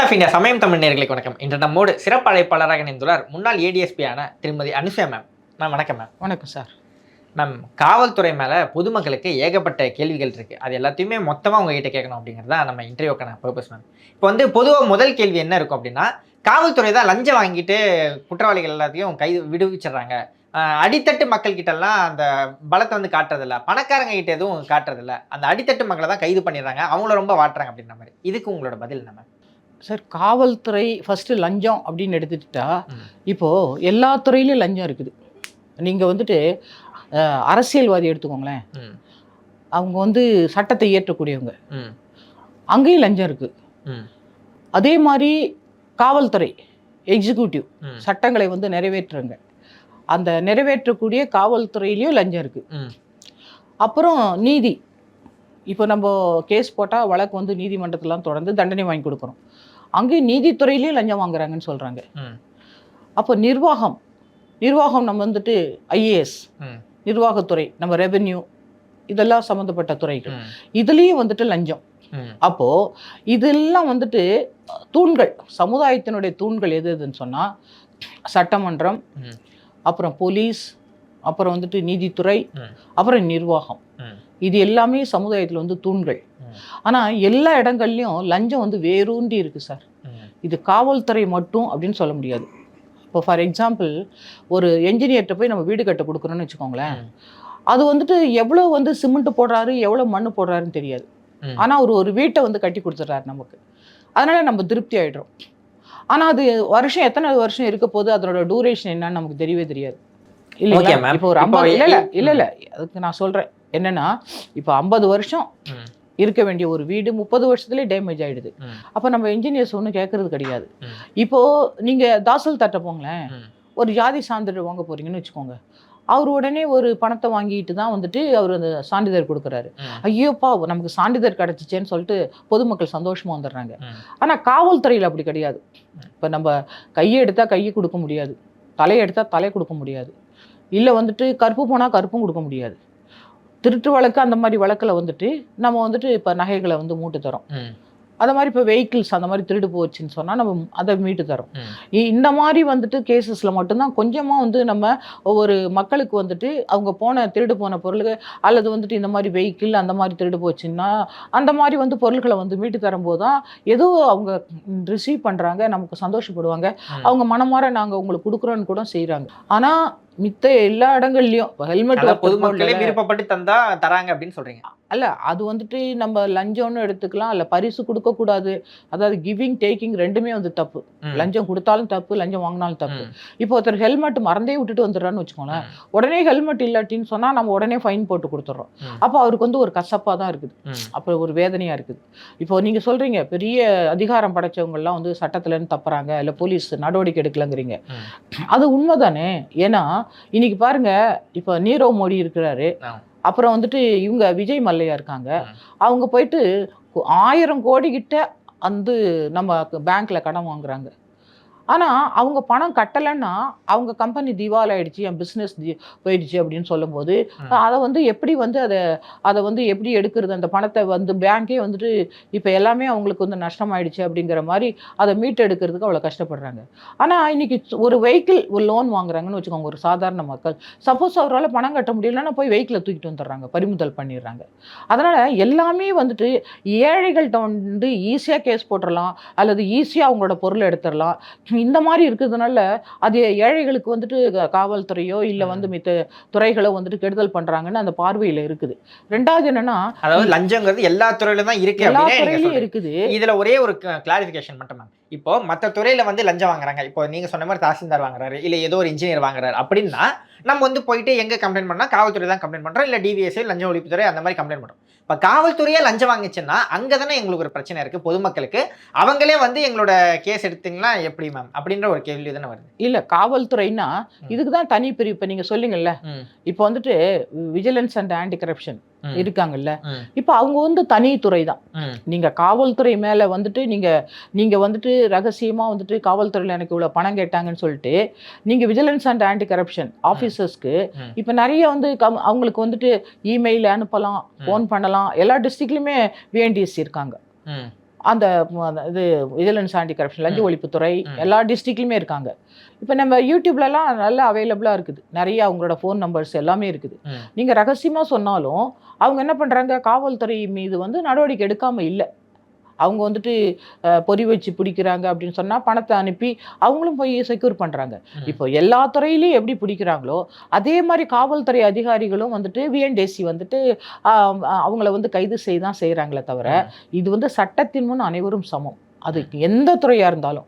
Of India சமயம் தமிழ் நேயர்களுக்கு வணக்கம். இன்று நம்மோடு சிறப்பு அழைப்பாளராக இணைந்துள்ளார் முன்னாள் ஏடிஎஸ்பியான திருமதி அனுசுயா மேம். மேம் வணக்கம் மேம். வணக்கம் சார். மேம், காவல்துறை மேலே பொதுமக்களுக்கு ஏகப்பட்ட கேள்விகள் இருக்குது. அது எல்லாத்தையுமே மொத்தமாக உங்ககிட்ட கேட்கணும் அப்படிங்கிறது தான் நம்ம இன்டர்வியூக்கான பர்பஸ் மேம். இப்போ பொதுவாக முதல் கேள்வி என்ன இருக்கும் அப்படின்னா, காவல்துறை தான் லஞ்சம் வாங்கிட்டு குற்றவாளிகள் எல்லாத்தையும் விடுவிச்சிடுறாங்க. அடித்தட்டு மக்கள் கிட்டலாம் அந்த பலத்தை காட்டுறதில்ல, பணக்காரங்க கிட்ட எதுவும் காட்டுறதில்ல, அந்த அடித்தட்டு மக்களை தான் கைது பண்ணிடுறாங்க, அவங்கள ரொம்ப வாட்டுறாங்க அப்படின்ற மாதிரி. இதுக்கு உங்களோட பதில் என்ன மேம்? சார், காவல்துறை ஃபஸ்ட்டு லஞ்சம் அப்படின்னு எடுத்துக்கிட்டா இப்போது எல்லா துறையிலையும் லஞ்சம் இருக்குது. நீங்கள் அரசியல்வாதி எடுத்துக்கோங்களேன், அவங்க சட்டத்தை இயற்றக்கூடியவங்க, அங்கேயும் லஞ்சம் இருக்குது. அதே மாதிரி காவல்துறை எக்ஸிக்யூட்டிவ் சட்டங்களை நிறைவேற்றுறாங்க, அந்த நிறைவேற்றக்கூடிய காவல்துறையிலையும் லஞ்சம் இருக்குது. அப்புறம் நீதி, இப்போ நம்ம கேஸ் போட்டால் வழக்கு நீதிமன்றத்திலாம் தொடர்ந்து தண்டனை வாங்கி கொடுக்குறோம், அங்கேயும் நீதித்துறையிலையும் லஞ்சம் வாங்குறாங்கன்னு சொல்கிறாங்க. அப்போ நிர்வாகம் நம்ம ஐஏஎஸ் நிர்வாகத்துறை, நம்ம ரெவென்யூ, இதெல்லாம் சம்மந்தப்பட்ட துறைகள், இதுலேயும் லஞ்சம். அப்போது இதெல்லாம் தூண்கள், சமுதாயத்தினுடைய தூண்கள் எது எதுன்னு சொன்னால் சட்டமன்றம், அப்புறம் போலீஸ், அப்புறம் நீதித்துறை, அப்புறம் நிர்வாகம், இது எல்லாமே சமுதாயத்தில் தூண்கள். ஆனால் எல்லா இடங்கள்லையும் லஞ்சம் வேரூன்றி இருக்குது சார். இது காவல்துறை மட்டும் அப்படின்னு சொல்ல முடியாது. இப்போ ஃபார் எக்ஸாம்பிள், ஒரு என்ஜினியர்கிட்ட போய் நம்ம வீடு கட்ட கொடுக்குறோன்னு வச்சுக்கோங்களேன், அது எவ்வளோ சிமெண்ட் போடுறாரு, எவ்வளோ மண் போடுறாருன்னு தெரியாது. ஆனால் ஒரு வீட்டை கட்டி கொடுத்துட்றாரு நமக்கு, அதனால் நம்ம திருப்தி ஆகிடுறோம். ஆனால் அது எத்தனை வருஷம் இருக்க போது, அதனோட டூரேஷன் என்னன்னு நமக்கு தெரியவே தெரியாது. இல்லை இப்போ ஒரு 50 இல்லை அதுக்கு நான் சொல்கிறேன் என்னன்னா, இப்போ 50 வருஷம் இருக்க வேண்டிய ஒரு வீடு 30 வருஷத்துலேயே டேமேஜ் ஆகிடுது. அப்போ நம்ம இன்ஜினியர்ஸ் ஒன்றும் கேட்கறது கிடையாது. இப்போது நீங்கள் தாசல் தட்ட போங்களேன், ஒரு ஜாதி சான்றிதழ் வாங்க போகிறீங்கன்னு வச்சுக்கோங்க, அவர் உடனே ஒரு பணத்தை வாங்கிட்டு தான் அவர் அந்த சான்றிதழ் கொடுக்குறாரு. ஐயோப்பா, நமக்கு சான்றிதழ் கிடச்சிச்சேன்னு சொல்லிட்டு பொதுமக்கள் சந்தோஷமாக வந்துடுறாங்க. ஆனால் காவல்துறையில் அப்படி கிடையாது. இப்போ நம்ம கையை எடுத்தால் கையை கொடுக்க முடியாது, தலையை எடுத்தால் தலை கொடுக்க முடியாது, இல்லை கருப்பு போனால் கருப்பும் கொடுக்க முடியாது. திருட்டு வழக்கு அந்த மாதிரி வழக்கில் நம்ம இப்போ நகைகளை மூட்டு தரோம். அதை மாதிரி இப்போ வெஹிக்கிள்ஸ் அந்த மாதிரி திருடு போச்சுன்னு சொன்னால் நம்ம அதை மீட்டு தரோம். இந்த மாதிரி கேசஸில் மட்டும்தான் கொஞ்சமாக நம்ம ஒவ்வொரு மக்களுக்கு அவங்க திருடு போன பொருளுக்கு, அல்லது இந்த மாதிரி வெஹிக்கிள் அந்த மாதிரி திருடு போச்சுன்னா அந்த மாதிரி பொருள்களை மீட்டு தரும்போது தான் ஏதோ அவங்க ரிசீவ் பண்ணுறாங்க, நமக்கு சந்தோஷப்படுவாங்க, அவங்க மனமாற நாங்கள் உங்களுக்கு கொடுக்குறோன்னு கூட செய்கிறாங்க. ஆனால் மித்த எல்லா இடங்கள்லையும் ஹெல்மெட் பொதுமக்களே விருப்பப்பட்டு தந்தா தராங்க அப்படின்னு சொல்றீங்க? அல்ல, அது நம்ம லஞ்சம்னு எடுத்துக்கலாம், இல்லை பரிசு கொடுக்கக்கூடாது. அதாவது கிவிங் டேக்கிங் ரெண்டுமே தப்பு. லஞ்சம் கொடுத்தாலும் தப்பு, லஞ்சம் வாங்கினாலும் தப்பு. இப்போ ஒருத்தர் ஹெல்மெட் மறந்தே விட்டுட்டு வந்துடுறான்னு வச்சுக்கோங்களேன், உடனே ஹெல்மெட் இல்லாட்டின்னு சொன்னால் நம்ம உடனே ஃபைன் போட்டு கொடுத்துட்றோம். அப்போ அவருக்கு ஒரு கசப்பாக தான் இருக்குது, அப்போ ஒரு வேதனையாக இருக்குது. இப்போ நீங்கள் சொல்கிறீங்க பெரிய அதிகாரம் படைச்சவங்கெல்லாம் சட்டத்திலேருந்து தப்புறாங்க, இல்லை போலீஸ் நடவடிக்கை எடுக்கலங்கிறீங்க. அது உண்மைதானே? ஏன்னா இன்னைக்கு பாருங்க, இப்போ நீரவ் மோடி இருக்கிறாரு, அப்புறம் இவங்க விஜய் மல்லையா இருக்காங்க, அவங்க போயிட்டு 1000 கோடி கிட்ட நம்ம பேங்க்ல கடன் வாங்குறாங்க. ஆனால் அவங்க பணம் கட்டலைன்னா அவங்க கம்பெனி திவால் ஆகிடுச்சு, என் பிஸ்னஸ் போயிடுச்சு அப்படின்னு சொல்லும்போது அதை எப்படி அதை எப்படி எடுக்கிறது? அந்த பணத்தை பேங்கே இப்போ எல்லாமே அவங்களுக்கு நஷ்டமாயிடுச்சு அப்படிங்கிற மாதிரி அதை மீட்டு எடுக்கிறதுக்கு அவ்வளோ கஷ்டப்படுறாங்க. ஆனால் இன்னைக்கு ஒரு வெஹிக்கிள் ஒரு லோன் வாங்குறாங்கன்னு வச்சுக்கோங்க, ஒரு சாதாரண மக்கள், சப்போஸ் அவரால் பணம் கட்ட முடியலன்னா போய் வெஹிக்கிளை தூக்கிட்டு வந்துடுறாங்க, பறிமுதல் பண்ணிடுறாங்க. அதனால் எல்லாமே ஏழைகள்கிட்ட ஈஸியாக கேஸ் போட்டுடலாம், அல்லது ஈஸியாக அவங்களோட பொருளை எடுத்துடலாம். இந்த மாதிரி இருக்கிறதுனால அது ஏழைகளுக்கு காவல்துறையோ இல்லை மித்த துறைகளோ கெடுதல் பண்றாங்கன்னு அந்த பார்வையில இருக்குது. ரெண்டாவது என்னன்னா, அதாவது லஞ்சங்கிறது எல்லா துறையிலும் தான் இருக்கு, எல்லா துறையிலும் இருக்குது. இதுல ஒரே ஒரு கிளாரிஃபிகேஷன் மட்டும் மேம். இப்போ மற்ற துறையில லஞ்சம் வாங்குறாங்க, இப்போ நீங்க சொன்ன மாதிரி தாசில்தார் வாங்குறாரு, இல்ல ஏதோ ஒரு இன்ஜினியர் வாங்குறாரு அப்படின்னா நம்ம போயிட்டு எங்க கம்ப்ளைண்ட் பண்ணா காவல்துறை தான் கம்ப்ளைண்ட் பண்றோம், இல்ல டிவிஎஸ்ஐ லஞ்ச ஒழிப்புத்துறை அந்த மாதிரி கம்ப்ளைண்ட் பண்றோம். இப்போ காவல்துறையே லஞ்சம் வாங்கிச்சுன்னா அங்கதானே எங்களுக்கு ஒரு பிரச்சனை இருக்கு பொதுமக்களுக்கு. அவங்களே எங்களோட கேஸ் எடுத்தீங்கன்னா எப்படி மேம் அப்படின்ற ஒரு கேள்வி தானே வருது. இல்ல, காவல்துறைனா இதுக்கு தான் தனி பிரிவு. இப்போ நீங்க சொல்லுங்கல்ல, இப்போ விஜிலன்ஸ் அண்ட் ஆன்டி கரப்ஷன் இருக்காங்கல்ல, இப்போ அவங்க தனி துறை தான். நீங்க காவல்துறை மேல நீங்க ரகசியமா காவல்துறையில எனக்கு இவ்வளவு பணம் கேட்டாங்கன்னு சொல்லிட்டு நீங்க விஜிலன்ஸ் அண்ட் ஆன்டி கரப்ஷன் ஆபீசர்ஸ்க்கு இப்ப நிறைய அவங்களுக்கு இமெயில் அனுப்பலாம், போன் பண்ணலாம். எல்லா டிஸ்ட்ரிக்ட்லயுமே விஎன்டிஎஸ் இருக்காங்க. அந்த இது விஜிலன்ஸ் ஆன்டி கரப்ஷன் லஞ்ச ஒழிப்புத்துறை எல்லா டிஸ்ட்ரிக்ட்லையுமே இருக்காங்க. இப்போ நம்ம யூடியூப்லலாம் நல்லா அவைலபிளாக இருக்குது, நிறைய அவங்களோட ஃபோன் நம்பர்ஸ் எல்லாமே இருக்குது. நீங்கள் ரகசியமாக சொன்னாலும் அவங்க என்ன பண்ணுறாங்க, காவல்துறை மீது வந்து நடவடிக்கை எடுக்காமல் இல்லை. அவங்க வந்துட்டு பொறி வச்சு பிடிக்கிறாங்க அப்படின்னு சொன்னால் பணத்தை அனுப்பி அவங்களும் போய் செக்யூர் பண்ணுறாங்க. இப்போ எல்லா துறையிலையும் எப்படி பிடிக்கிறாங்களோ அதே மாதிரி காவல்துறை அதிகாரிகளும் வந்துட்டு விஎன்டேசி வந்துட்டு அவங்கள வந்து கைது செய்ய தான் செய்கிறாங்களே தவிர இது வந்து சட்டத்தின் முன் அனைவரும் சமம். அது எந்த துறையாக இருந்தாலும்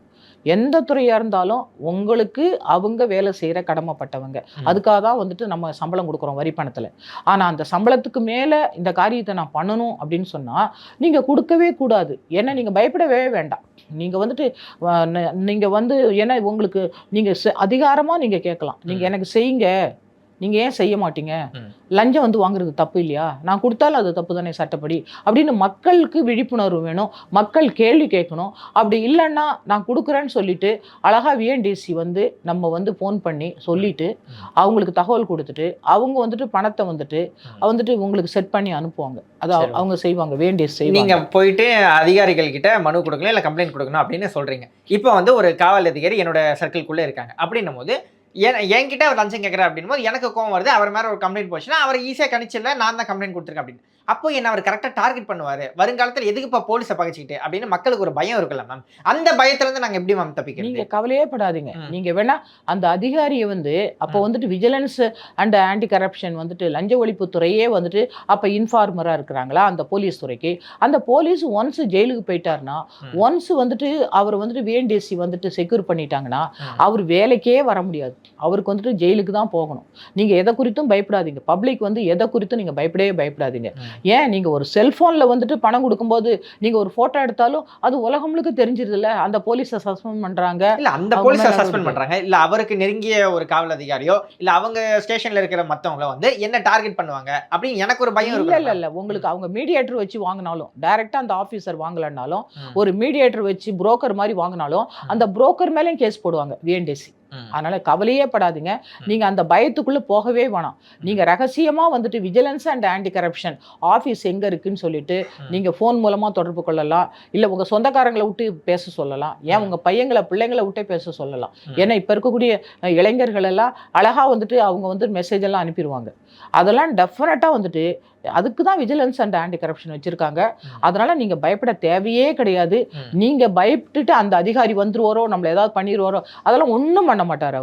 உங்களுக்கு அவங்க வேலை செய்கிற கடமைப்பட்டவங்க. அதுக்காக தான் வந்துட்டு நம்ம சம்பளம் கொடுக்குறோம் வரி பணத்தில். ஆனால் அந்த சம்பளத்துக்கு மேலே இந்த காரியத்தை நான் பண்ணணும் அப்படின்னு சொன்னால் நீங்கள் கொடுக்கவே கூடாது. ஏன்னா நீங்கள் பயப்படவே வேண்டாம். நீங்கள் வந்துட்டு நீங்கள் வந்து ஏன்னா உங்களுக்கு நீங்கள் அதிகாரமாக நீங்கள் கேட்கலாம், நீங்கள் எனக்கு செய்யுங்க, நீங்கள் ஏன் செய்ய மாட்டீங்க, லஞ்சம் வந்து வாங்குறது தப்பு இல்லையா, நான் கொடுத்தாலும் அது தப்பு தானே சட்டப்படி அப்படின்னு மக்களுக்கு விழிப்புணர்வு வேணும், மக்கள் கேள்வி கேட்கணும். அப்படி இல்லைன்னா நான் கொடுக்குறேன்னு சொல்லிட்டு அழகாக விஎன்டிசி வந்து நம்ம வந்து ஃபோன் பண்ணி சொல்லிட்டு அவங்களுக்கு தகவல் கொடுத்துட்டு அவங்க வந்துட்டு பணத்தை வந்துட்டு உங்களுக்கு செட் பண்ணி அனுப்புவாங்க. அதை அவங்க செய்வாங்க, விஎன்டிசி செய்வாங்க. நீங்கள் போயிட்டு அதிகாரிகள் கிட்ட மனு கொடுக்கணும் இல்லை கம்ப்ளைண்ட் கொடுக்கணும் அப்படின்னு சொல்கிறீங்க. இப்போ வந்து ஒரு காவல் அதிகாரி என்னோட சர்க்கிள்குள்ளே இருக்காங்க அப்படின்னும் போது என்கிட்ட அவர் லஞ்சம் கேட்குறேன் அப்படின் போது எனக்கு கோவம் வருது. அவர் மேலே ஒரு கம்ப்ளைண்ட் போச்சுன்னா அவர் ஈஸியாக கணிச்சிடல, நான் தான் கம்ப்ளைண்ட் கொடுத்துருக்கேன் அப்படின்னு. அப்போ என்ன அவர் கரெக்டாக டார்கெட் பண்ணுவார், வருங்காலத்தில் எதுக்கு இப்போ போலீஸை பகச்சிக்கிட்டு அப்படின்னு மக்களுக்கு ஒரு பயம் இருக்குல்ல மேம். அந்த பயத்துலேருந்து நாங்கள் எப்படி மேம் தப்பிக்கிறோம்? நீங்கள் கவலையே படாதீங்க. நீங்கள் வேணா அந்த அதிகாரியை வந்து அப்போ வந்துட்டு விஜிலன்ஸ் அண்ட் ஆன்டி கரப்ஷன் வந்துட்டு லஞ்ச ஒழிப்புத்துறையே வந்துட்டு அப்போ இன்ஃபார்மராக இருக்கிறாங்களா அந்த போலீஸ் துறைக்கு. அந்த போலீஸ் ஒன்ஸ் ஜெயிலுக்கு போயிட்டாருன்னா ஒன்ஸ் வந்துட்டு அவர் வந்துட்டு விஎன்டிசி வந்துட்டு செக்யூர் பண்ணிட்டாங்கன்னா அவர் வேலைக்கே வர முடியாது. அவருக்கு வந்துட்டு ஜெயிலுக்கு தான் போகணும். நீங்கள் எதை குறித்தும் பயப்படாதீங்க. பப்ளிக் வந்து எதை குறித்தும் நீங்கள் பயப்படாதீங்க. ஏன் நீங்கள் ஒரு செல்ஃபோனில் வந்துட்டு பணம் கொடுக்கும்போது நீங்கள் ஒரு ஃபோட்டோ எடுத்தாலும் அது உலகமுழுக்க தெரிஞ்சிருதுல்ல. அந்த போலீஸை சஸ்பெண்ட் பண்ணுறாங்க, இல்லை அந்த போலீஸை சஸ்பெண்ட் பண்ணுறாங்க, இல்லை அவருக்கு நெருங்கிய ஒரு காவல் அதிகாரியோ இல்லை அவங்க ஸ்டேஷனில் இருக்கிற மற்றவங்கள வந்து என்ன டார்கெட் பண்ணுவாங்க அப்படின்னு எனக்கு ஒரு பயம் இருக்கு. இல்லை உங்களுக்கு அவங்க மீடியேட்டர் வச்சு வாங்கினாலும் டைரெக்டாக அந்த ஆஃபீஸர் வாங்கலைன்னாலும் ஒரு மீடியேட்டர் வச்சு புரோக்கர் மாதிரி வாங்கினாலும் அந்த புரோக்கர் மேலேயும் கேஸ் போடுவாங்க விஎன்டிசி. அதனால கவலையே படாதீங்க. நீங்க அந்த பயத்துக்குள்ள போகவே வேணாம். நீங்க ரகசியமா வந்துட்டு vigilance and anti corruption office எங்க இருக்குன்னு சொல்லிட்டு நீங்க ஃபோன் மூலமா தொடர்பு கொள்ளலாம், இல்ல உங்க சொந்தக்காரங்களை விட்டு பேச சொல்லலாம், ஏன் உங்க பிள்ளைங்களை விட்டே பேச சொல்லலாம். ஏன்னா இப்ப இருக்கக்கூடிய இளைஞர்கள் எல்லாம் அழகா வந்துட்டு அவங்க வந்து மெசேஜ் எல்லாம் அனுப்பிடுவாங்க. அதெல்லாம் டெஃபினட்டா வந்துட்டு அதுக்கு தான் விஜிலன்ஸ் அண்ட் ஆன்டி கரப்ஷன் வச்சிருக்காங்க. அதனால நீங்க பயப்பட தேவையே கிடையாது. நீங்க பயப்பட்டுட்டு அந்த அதிகாரி வந்துருவாரோ நம்மள ஏதாவது பண்ணிடுவாரோ அதெல்லாம் ஒன்றும் பண்ண மாட்டார்.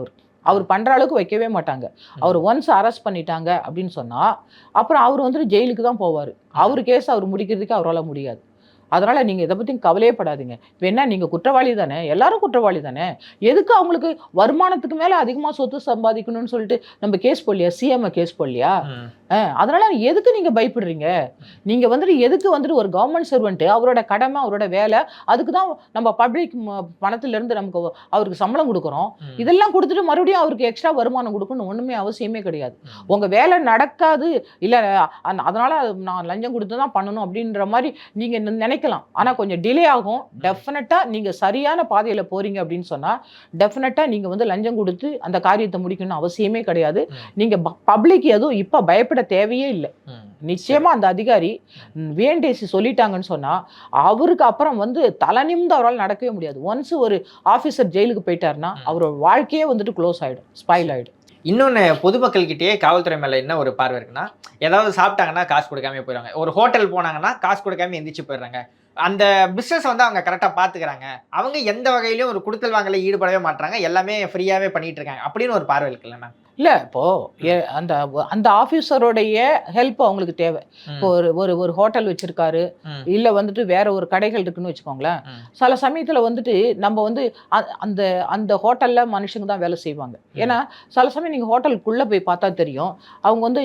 அவர் பண்ற அளவுக்கு வைக்கவே மாட்டாங்க. அவர் ஒன்ஸ் அரெஸ்ட் பண்ணிட்டாங்க அப்படின்னு சொன்னா அப்புறம் அவர் வந்துட்டு ஜெயிலுக்கு தான் போவார். அவர் கேஸ் அவர் முடிக்கிறதுக்கு அவரால் முடியாது. அதனால நீங்க இதை பத்தி கவலையே படாதீங்க. இப்போ என்ன நீங்க குற்றவாளி தானே, எல்லாரும் குற்றவாளி தானே, எதுக்கு அவங்களுக்கு வருமானத்துக்கு மேல அதிகமா சொத்து சம்பாதிக்கணும்னு சொல்லிட்டு நம்ம கேஸ் போடலையா, சிஎம் கேஸ் போடலையா? அதனால எதுக்கு நீங்க பயப்படுறீங்க? நீங்க வந்துட்டு எதுக்கு வந்துட்டு ஒரு கவர்மெண்ட் சர்வெண்ட் அவரோட கடமை அவரோட வேலை, அதுக்கு தான் நம்ம பப்ளிக் பணத்துல இருந்து நமக்கு அவருக்கு சம்பளம் கொடுக்குறோம். இதெல்லாம் கொடுத்துட்டு மறுபடியும் அவருக்கு எக்ஸ்ட்ரா வருமானம் கொடுக்கணும் ஒண்ணுமே அவசியமே கிடையாது. உங்க வேலை நடக்காது இல்ல அதனால நான் லஞ்சம் கொடுத்து தான் பண்ணணும் அப்படின்ற மாதிரி நீங்க நினைக்கலாம். ஆனா கொஞ்சம் டிலே ஆகும். டெஃபினட்டா நீங்க சரியான பாதையில போறீங்க அப்படின்னு சொன்னா டெஃபினட்டா நீங்க வந்து லஞ்சம் கொடுத்து அந்த காரியத்தை முடிக்கணும்னு அவசியமே கிடையாது. நீங்க பப்ளிக் எதுவும் இப்ப பயப்பட தேவையே இல்லை. நிச்சயமா அந்த அதிகாரி விஎன்டிசி சொல்லிட்டாங்கன்னு சொன்னா அவருக்கு அப்புறம் வந்து தலை நிமிர்ந்து அவரால் நடக்கவே முடியாது. ஒன்ஸ் ஒரு ஆபீசர் ஜெயிலுக்கு போயிட்டாருன்னா அவரோட வாழ்க்கையே வந்துட்டு க்ளோஸ் ஆயிடும், ஸ்பாயில் ஆயிடும். இன்னொன்று பொதுமக்கள்கிட்டயே காவல்துறை மேலே என்ன ஒரு பார்வை இருக்குன்னா, ஏதாவது சாப்பிட்டாங்கன்னா காசு கொடுக்காம போயிடுறாங்க, ஒரு ஹோட்டல் போனாங்கன்னா காசு கொடுக்காம எந்திரிச்சு போயிடுறாங்க. அந்த பிஸ்னஸ் வந்து அவங்க கரெக்டாக பார்த்துக்கிறாங்க, அவங்க எந்த வகையிலையும் ஒரு கொடுத்தல் வாங்கல ஈடுபடவே மாட்டாங்க, எல்லாமே ஃப்ரீயாகவே பண்ணிட்டு இருக்காங்க அப்படின்னு ஒரு பார்வை இருக்குல்ல மேம்? இல்லை இப்போது அந்த அந்த ஆஃபீஸரோடைய ஹெல்ப் அவங்களுக்கு தேவை. இப்போ ஒரு ஹோட்டல் வச்சுருக்காரு, இல்லை வந்துட்டு வேற ஒரு கடைகள் இருக்குன்னு வச்சுக்கோங்களேன். சில சமயத்தில் வந்துட்டு நம்ம வந்து அந்த அந்த ஹோட்டலில் மனுஷங்க தான் வேலை செய்வாங்க. ஏன்னா சில சமயம் நீங்கள் ஹோட்டலுக்குள்ளே போய் பார்த்தா தெரியும், அவங்க வந்து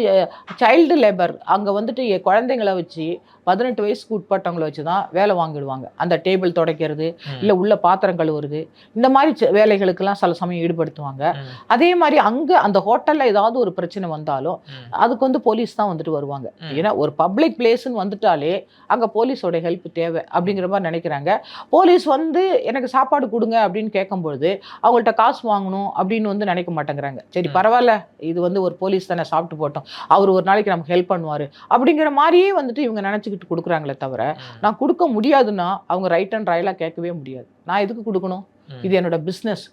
சைல்டு லேபர் அங்கே வந்துட்டு குழந்தைங்கள வச்சு 18 வயசுக்கு உட்பட்டவங்களை வச்சு தான் வேலை வாங்கிடுவாங்க. அந்த டேபிள் துடைக்கிறது, இல்லை உள்ள பாத்திரம் கழுவுறது, இந்த மாதிரி வேலைகளுக்கெல்லாம் சில சமயம் ஈடுபடுத்துவாங்க. அதே மாதிரி அங்கே அந்த ஹோட்டலில் ஏதாவது ஒரு பிரச்சனை வந்தாலும் அதுக்கு வந்து போலீஸ் தான் வந்துட்டு வருவாங்க. ஏன்னா ஒரு பப்ளிக் பிளேஸ்ன்னு வந்துட்டாலே அங்கே போலீஸோட ஹெல்ப் தேவை அப்படிங்கிற மாதிரி நினைக்கிறாங்க. போலீஸ் வந்து எனக்கு சாப்பாடு கொடுங்க அப்படின்னு கேட்கும்பொழுது அவங்கள்ட்ட காசு வாங்கணும் அப்படின்னு வந்து நினைக்க மாட்டேங்கிறாங்க. சரி பரவாயில்ல, இது வந்து ஒரு போலீஸ் தானே, சாப்பிட்டு போட்டோம், அவர் ஒரு நாளைக்கு நமக்கு ஹெல்ப் பண்ணுவார் அப்படிங்கிற மாதிரியே வந்துட்டு இவங்க நினச்சிக்கிட்டு கொடுக்குறாங்களே தவிர, நான் கொடுக்க முடியாதுன்னா அவங்க ரைட் அண்ட் ராயலாக கேட்கவே முடியாது. நான் எதுக்கு கொடுக்கணும், இது என்னோட பிஸ்னஸ்,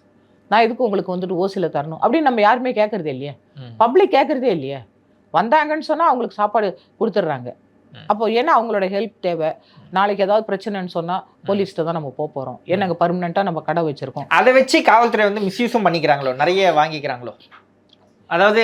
நான் எதுக்கு உங்களுக்கு வந்துட்டு ஓசியில் தரணும் அப்படின்னு நம்ம யாருமே கேட்கறதே இல்லையே, பப்ளிக் கேட்கறதே இல்லையே. வந்தாங்கன்னு சொன்னால் அவங்களுக்கு சாப்பாடு கொடுத்துட்றாங்க. அப்போ ஏன்னா அவங்களோட ஹெல்ப் தேவை. நாளைக்கு ஏதாவது பிரச்சனைன்னு சொன்னால் போலீஸ்ட்டு தான் நம்ம போகிறோம். ஏன்னா அங்கே பர்மனெண்ட்டாக நம்ம கடை வச்சுருக்கோம். அதை வச்சு காவல்துறை வந்து மிஸ்யூஸும் பண்ணிக்கிறாங்களோ, நிறைய வாங்கிக்கிறாங்களோ. அதாவது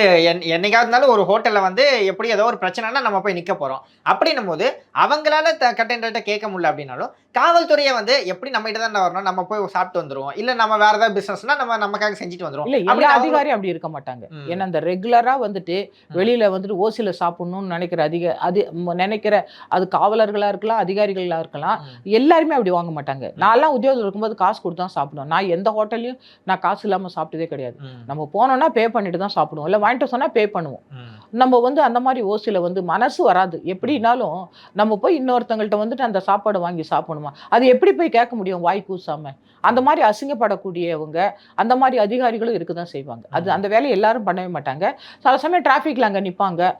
என்னைக்காவது இருந்தாலும் ஒரு ஹோட்டலில் வந்து எப்படி ஏதோ ஒரு பிரச்சனைனா நம்ம போய் நிற்க போகிறோம். அப்படின்னும் போது அவங்களால கட்டென்ட்ட கேட்க முடியல அப்படின்னாலும் காவல்துறையை வந்து எப்படி நம்ம கிட்ட தான் வரணும், நம்ம போய் சாப்பிட்டு வந்துடுவோம், இல்லை நம்ம வேறு ஏதாவது பிஸ்னஸ்னா நமக்காக செஞ்சுட்டு வந்துடுவோம். இல்லை, எல்லா அதிகாரியும் அப்படி இருக்க மாட்டாங்க. ஏன்னா அந்த ரெகுலராக வந்துட்டு வெளியில் வந்துட்டு ஓசியில் சாப்பிட்ணுன்னு நினைக்கிற அது காவலர்களாக இருக்கலாம், அதிகாரிகளாக இருக்கலாம், எல்லாருமே அப்படி வாங்க மாட்டாங்க. நான்லாம் உத்தியோகத்தில் இருக்கும்போது காசு கொடுத்து தான் சாப்பிடுவோம். நான் எந்த ஹோட்டல்லையும் நான் காசு இல்லாமல் சாப்பிட்டதே கிடையாது. நம்ம போனோம்னா பே பண்ணிட்டு தான் சாப்பிடுவோம், இல்லை வாங்கிட்டு சொன்னால் பே பண்ணுவோம். நம்ம வந்து அந்த மாதிரி ஓசியில் வந்து மனசு வராது. எப்படின்னாலும் நம்ம போய் இன்னொருத்தங்கள்ட்ட வந்துட்டு அந்த சாப்பாடு வாங்கி சாப்பிடணுமா, அது எப்படி போய் கேட்க முடியும் வாய் கூசாம? அந்த மாதிரி அசிங்கப்படக்கூடியவங்க அந்த மாதிரி அதிகாரிகளும் இருக்குதான் செய்வாங்க. அது அந்த வேலையை எல்லாரும் பண்ணவே மாட்டாங்க. சில சமயம் டிராஃபிக்ல அங்கே நிற்பாங்க,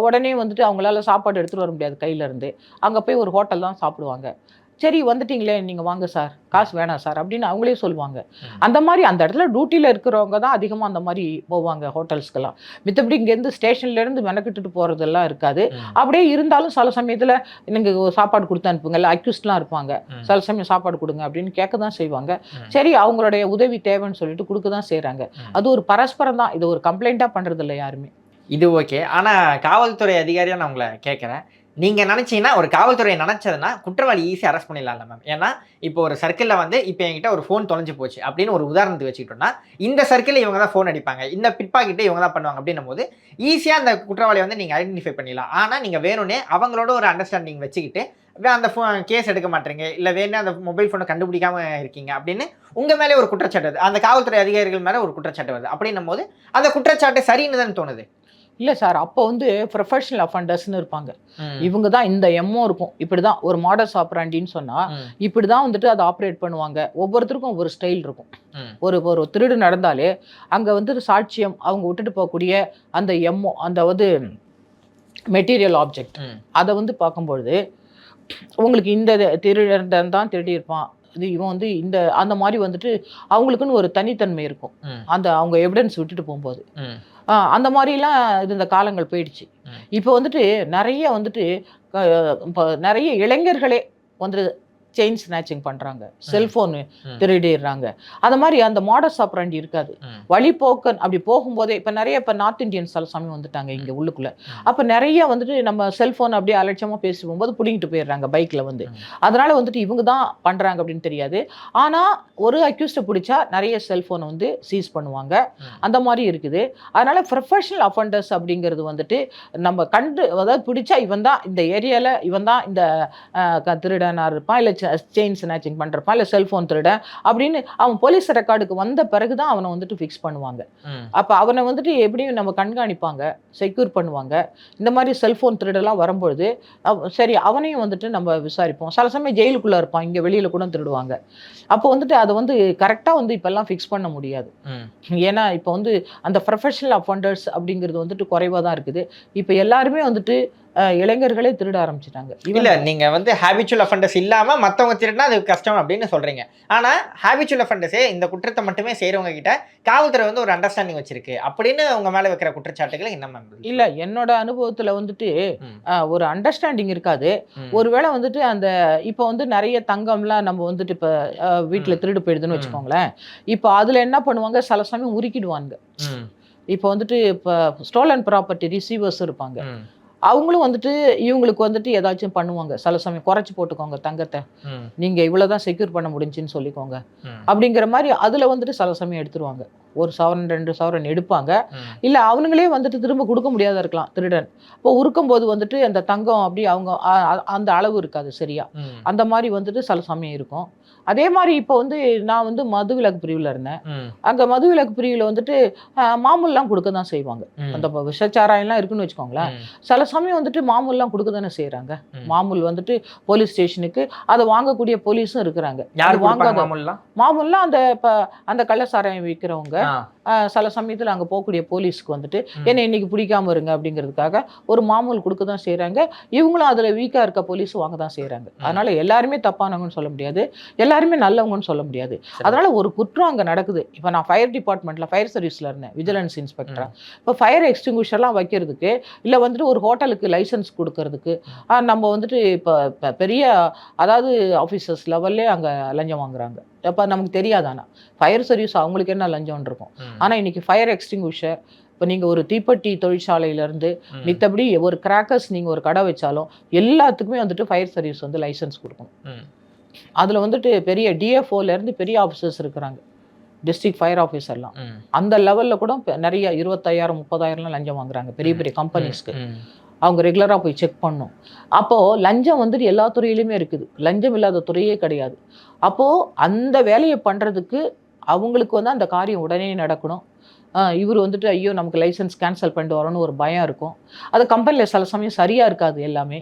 உடனே வந்துட்டு அவங்களால சாப்பாடு எடுத்துகிட்டு வர முடியாது கையில இருந்து, அங்கே போய் ஒரு ஹோட்டல் தான் சாப்பிடுவாங்க. சரி வந்துட்டீங்களே நீங்கள் வாங்க சார், காசு வேணாம் சார் அப்படின்னு அவங்களே சொல்லுவாங்க. அந்த மாதிரி அந்த இடத்துல டியூட்டியில் இருக்கிறவங்க தான் அதிகமாக அந்த மாதிரி போவாங்க ஹோட்டல்ஸ்க்கெல்லாம். மித்தபடி இங்கேருந்து ஸ்டேஷன்லேருந்து மெனக்கிட்டு போகிறதெல்லாம் இருக்காது. அப்படியே இருந்தாலும் சில சமயத்தில் நீங்கள் சாப்பாடு கொடுத்து அனுப்புங்க, இல்லை அக்யூஸ்ட்லாம் இருப்பாங்க, சில சமயம் சாப்பாடு கொடுங்க அப்படின்னு கேட்க தான் செய்வாங்க. சரி அவங்களுடைய உதவி தேவைன்னு சொல்லிட்டு கொடுக்க தான் செய்கிறாங்க. அது ஒரு பரஸ்பரம் தான், இது ஒரு கம்ப்ளைண்ட்டாக பண்ணுறது இல்லை யாருமே. இது ஓகே. ஆனால் காவல்துறை அதிகாரியாக நான் உங்களை கேட்குறேன், நீங்கள் நினச்சிங்கன்னா ஒரு காவல்துறையை நினச்சதுன்னா குற்றவாளி ஈஸியாக அரெஸ்ட் பண்ணிடலாம்ல மேம்? ஏன்னா இப்போ ஒரு சர்க்கிளில் வந்து இப்போ என்கிட்ட ஒரு ஃபோன் தொலைஞ்சு போச்சு அப்படின்னு ஒரு உதாரணத்துக்கு வச்சுக்கிட்டோம்னா, இந்த சர்க்கிளில் இவங்க தான் ஃபோன் அடிப்பாங்க, இந்த பிட்பாக்கெட்டை இவங்க தான் பண்ணுவாங்க அப்படின்னும் போது ஈஸியாக அந்த குற்றவாளியை வந்து நீங்கள் ஐடென்டிஃபை பண்ணிடலாம். ஆனால் நீங்கள் வேணும்னே அவங்களோட ஒரு அண்டர்ஸ்டாண்டிங் வச்சுக்கிட்டு அந்த கேஸ் எடுக்க மாட்டேங்க, இல்லை வேணே அந்த மொபைல் ஃபோனை கண்டுபிடிக்காம இருக்கீங்க அப்படின்னு உங்கள் மேலே ஒரு குற்றச்சாட்டு வருது, அந்த காவல்துறை அதிகாரிகள் மேலே ஒரு குற்றச்சாட்டு வருது. அப்படின்னும் போது அந்த குற்றச்சாட்டு சரின்னு தான் தோணுது. இல்லை சார், அப்போ வந்து ப்ரொஃபஷனல் அஃபண்டர்ஸ்னு இருப்பாங்க. இவங்க தான் இந்த எம்மோ இருக்கும், இப்படி தான் ஒரு மாடர்ஸ் ஆப்ராண்டின்னு சொன்னால் இப்படி தான் வந்துட்டு அதை ஆப்ரேட் பண்ணுவாங்க. ஒவ்வொருத்தருக்கும் ஒரு ஸ்டைல் இருக்கும். ஒரு திருடு நடந்தாலே அங்கே வந்துட்டு சாட்சியம் அவங்க விட்டுட்டு போகக்கூடிய அந்த எம்மோ, அந்த வந்து மெட்டீரியல் ஆப்ஜெக்ட், அதை வந்து பார்க்கும்பொழுது உங்களுக்கு இந்த திருடன் தான் திருடி இருப்பான், இது இவன் வந்து இந்த அந்த மாதிரி வந்துட்டு அவங்களுக்குன்னு ஒரு தனித்தன்மை இருக்கும். அந்த அவங்க எவிடன்ஸ் விட்டுட்டு போகும்போது அந்த மாதிரிலாம் இது இந்த காலங்கள் போயிடுச்சு. இப்போ வந்துட்டு நிறைய வந்துட்டு இப்போ நிறைய இளைஞர்களே வந்து செயின் ஸ்நாச்சிங் பண்ணுறாங்க, செல்ஃபோனு திருடிடுறாங்க. அந்த மாதிரி அந்த மாடர்ஸ் ஆப்ராண்டி இருக்காது. வழிபோக்கன் அப்படி போகும்போதே இப்போ நிறைய இப்போ நார்த் இந்தியன்ஸ் சில சமயம் வந்துட்டாங்க இங்கே உள்ளுக்குள்ளே. அப்போ நிறைய வந்துட்டு நம்ம செல்ஃபோன் அப்படியே அலட்சியமாக பேசி போகும்போது பிடிங்கிட்டு போயிடுறாங்க பைக்கில் வந்து. அதனால் வந்துட்டு இவங்க தான் பண்ணுறாங்க அப்படின்னு தெரியாது. ஆனால் ஒரு அக்யூஸ்டை பிடிச்சா நிறைய செல்ஃபோனை வந்து சீஸ் பண்ணுவாங்க. அந்த மாதிரி இருக்குது. அதனால் ப்ரொஃபஷனல் அஃபண்டர்ஸ் அப்படிங்கிறது வந்துட்டு நம்ம அதாவது பிடிச்சா இவன் தான் இந்த ஏரியாவில், இவன் தான் இந்த திருடனாக இருப்பான், இல்லை செயின் ஸ்நாச்சிங் பண்ணுறப்பான், இல்லை செல்ஃபோன் திருட அப்படின்னு அவன் போலீஸ் ரெக்கார்டுக்கு வந்த பிறகு தான் அவனை வந்துட்டு ஃபிக்ஸ் பண்ணுவாங்க. அப்போ அவனை வந்துட்டு எப்படியும் நம்ம கண்காணிப்பாங்க, செக்யூர் பண்ணுவாங்க. இந்த மாதிரி செல்ஃபோன் திருடெல்லாம் வரும்பொழுது சரி அவனையும் வந்துட்டு நம்ம விசாரிப்போம். சில சமயம் ஜெயிலுக்குள்ளே இருப்பான், இங்கே வெளியில் கூட திருடுவாங்க. அப்போ வந்துட்டு அதை வந்து கரெக்டாக வந்து இப்போல்லாம் ஃபிக்ஸ் பண்ண முடியாது. ஏன்னா இப்போ வந்து அந்த ப்ரொஃபஷனல் அஃபண்டர்ஸ் அப்படிங்கிறது வந்துட்டு குறைவாக தான் இருக்குது. இப்போ எல்லாருமே வந்துட்டு இளைஞர்களே திருட ஆரம்பிச்சிட்டாங்க. இல்லை நீங்கள் வந்து ஹேபிச்சுவல் அஃபண்டர்ஸ் இல்லாமல் மற்றவங்க திருடினா அது கஷ்டம் அப்படின்னு சொல்கிறீங்க. ஆனால் ஹேபிச்சுவல் அஃபண்டர்ஸே இந்த குற்றத்தை மட்டுமே செய்கிறவங்க கிட்ட காவல்துறை வந்து ஒரு அண்டர்ஸ்டாண்டிங் வச்சிருக்கு அப்படின்னு உங்கள் மேலே வைக்கிற குற்றச்சாட்டுகளை என்ன மேம்? இல்லை, என்னோட அனுபவத்தில் வந்துட்டு ஒரு அண்டர்ஸ்டாண்டிங் இருக்காது. ஒருவேளை வந்துட்டு அந்த இப்போ வந்து நிறைய தங்கம்லாம் நம்ம வந்துட்டு இப்போ வீட்டில் திருடு போயிடுதுன்னு வச்சுக்கோங்களேன். இப்போ அதில் என்ன பண்ணுவாங்க, சில சமயம் உருக்கிடுவாங்க. இப்போ வந்துட்டு இப்போ ஸ்டோலன் ப்ராப்பர்ட்டி ரிசீவர்ஸ் இருப்பாங்க, அவங்களும் வந்துட்டு இவங்களுக்கு வந்துட்டு ஏதாச்சும் பண்ணுவாங்க. சில சமயம் குறைச்சி போட்டுக்கோங்க தங்கத்தை, நீங்கள் இவ்வளோதான் செக்யூர் பண்ண முடிஞ்சுன்னு சொல்லிக்கோங்க அப்படிங்கிற மாதிரி அதில் வந்துட்டு சில சமயம் எடுத்துருவாங்க. 1 சவரன் 2 சவரன் எடுப்பாங்க. இல்லை அவனுங்களே வந்துட்டு திரும்ப கொடுக்க முடியாத இருக்கலாம் திருடன். இப்போ உருக்கும்போது வந்துட்டு அந்த தங்கம் அப்படி அவங்க அந்த அளவு இருக்காது சரியா. அந்த மாதிரி வந்துட்டு சில சமயம் இருக்கும். அதே மாதிரி இப்போ வந்து நான் வந்து மதுவிலக்கு பிரிவில் இருந்தேன். அங்கே மதுவிலக்கு பிரிவில் வந்துட்டு மாமூல்லாம் கொடுக்க தான் செய்வாங்க. அந்த விஷச்சாராயம்லாம் இருக்குன்னு வச்சுக்கோங்களேன். சில சமயம் வந்துட்டு மாமூல்லாம் கொடுக்க தானே செய்கிறாங்க. மாமூல் வந்துட்டு போலீஸ் ஸ்டேஷனுக்கு அதை வாங்கக்கூடிய போலீஸும் இருக்கிறாங்க. மாமூல்லாம் அந்த இப்போ அந்த கள்ளச்சாராயம் விற்கிறவங்க சில சமயத்தில் அங்கே போகக்கூடிய போலீஸ்க்கு வந்துட்டு என்ன இன்னைக்கு பிடிக்காம இருங்க அப்படிங்கிறதுக்காக ஒரு மாமூல் கொடுக்க தான் செய்கிறாங்க. இவங்களும் அதில் வீக்காக இருக்க போலீஸும் வாங்க தான் செய்கிறாங்க. அதனால எல்லாருமே தப்பானவங்கன்னு சொல்ல முடியாது, எல்லாருமே நல்லவங்கன்னு சொல்ல முடியாது. அதனால ஒரு குற்றம் அங்கே நடக்குது. இப்போ நான் ஃபயர் டிபார்ட்மெண்ட்டில் ஃபயர் சர்வீஸில் இருந்தேன், விஜிலன்ஸ் இன்ஸ்பெக்டராக. இப்போ ஃபயர் எக்ஸ்டிங்விஷர்லாம் வைக்கிறதுக்கு இல்லை வந்துட்டு ஒரு ஹோட்டலுக்கு லைசன்ஸ் கொடுக்கறதுக்கு நம்ம வந்துட்டு இப்போ பெரிய அதாவது ஆஃபீஸர்ஸ் லெவல்லே அங்கே லஞ்சம் வாங்குறாங்க. அப்போ நமக்கு தெரியாது. ஆனால் ஃபயர் சர்வீஸ் அவங்களுக்கு என்ன லஞ்சம்னு இருக்கும். ஆனால் இன்னைக்கு ஃபயர் எக்ஸ்டிங்விஷர் இப்போ நீங்கள் ஒரு தீப்பெட்டி தொழிற்சாலையிலேருந்து மித்தபடி ஒரு கிராக்கர்ஸ் நீங்கள் ஒரு கடை வச்சாலும் எல்லாத்துக்குமே வந்துட்டு ஃபயர் சர்வீஸ் வந்து லைசன்ஸ் கொடுக்கணும். அதில் வந்துட்டு பெரிய டிஎஃப்ஓலேருந்து பெரிய ஆஃபீஸர்ஸ் இருக்கிறாங்க, டிஸ்ட்ரிக்ட் ஃபயர் ஆஃபீஸர்லாம். அந்த லெவலில் கூட நிறைய 25,000 30,000 லஞ்சம் வாங்குறாங்க பெரிய பெரிய கம்பெனிஸ்க்கு. அவங்க ரெகுலராக போய் செக் பண்ணும். அப்போது லஞ்சம் வந்துட்டு எல்லா துறையிலுமே இருக்குது, லஞ்சம் இல்லாத துறையே கிடையாது. அப்போது அந்த வேலையை பண்ணுறதுக்கு அவங்களுக்கு வந்து அந்த காரியம் உடனே நடக்கணும். இவர் வந்துட்டு ஐயோ நமக்கு லைசன்ஸ் கேன்சல் பண்ணிட்டு வரோன்னு ஒரு பயம் இருக்கும். அது கம்பெனியில் சில சமயம் சரியாக இருக்காது எல்லாமே.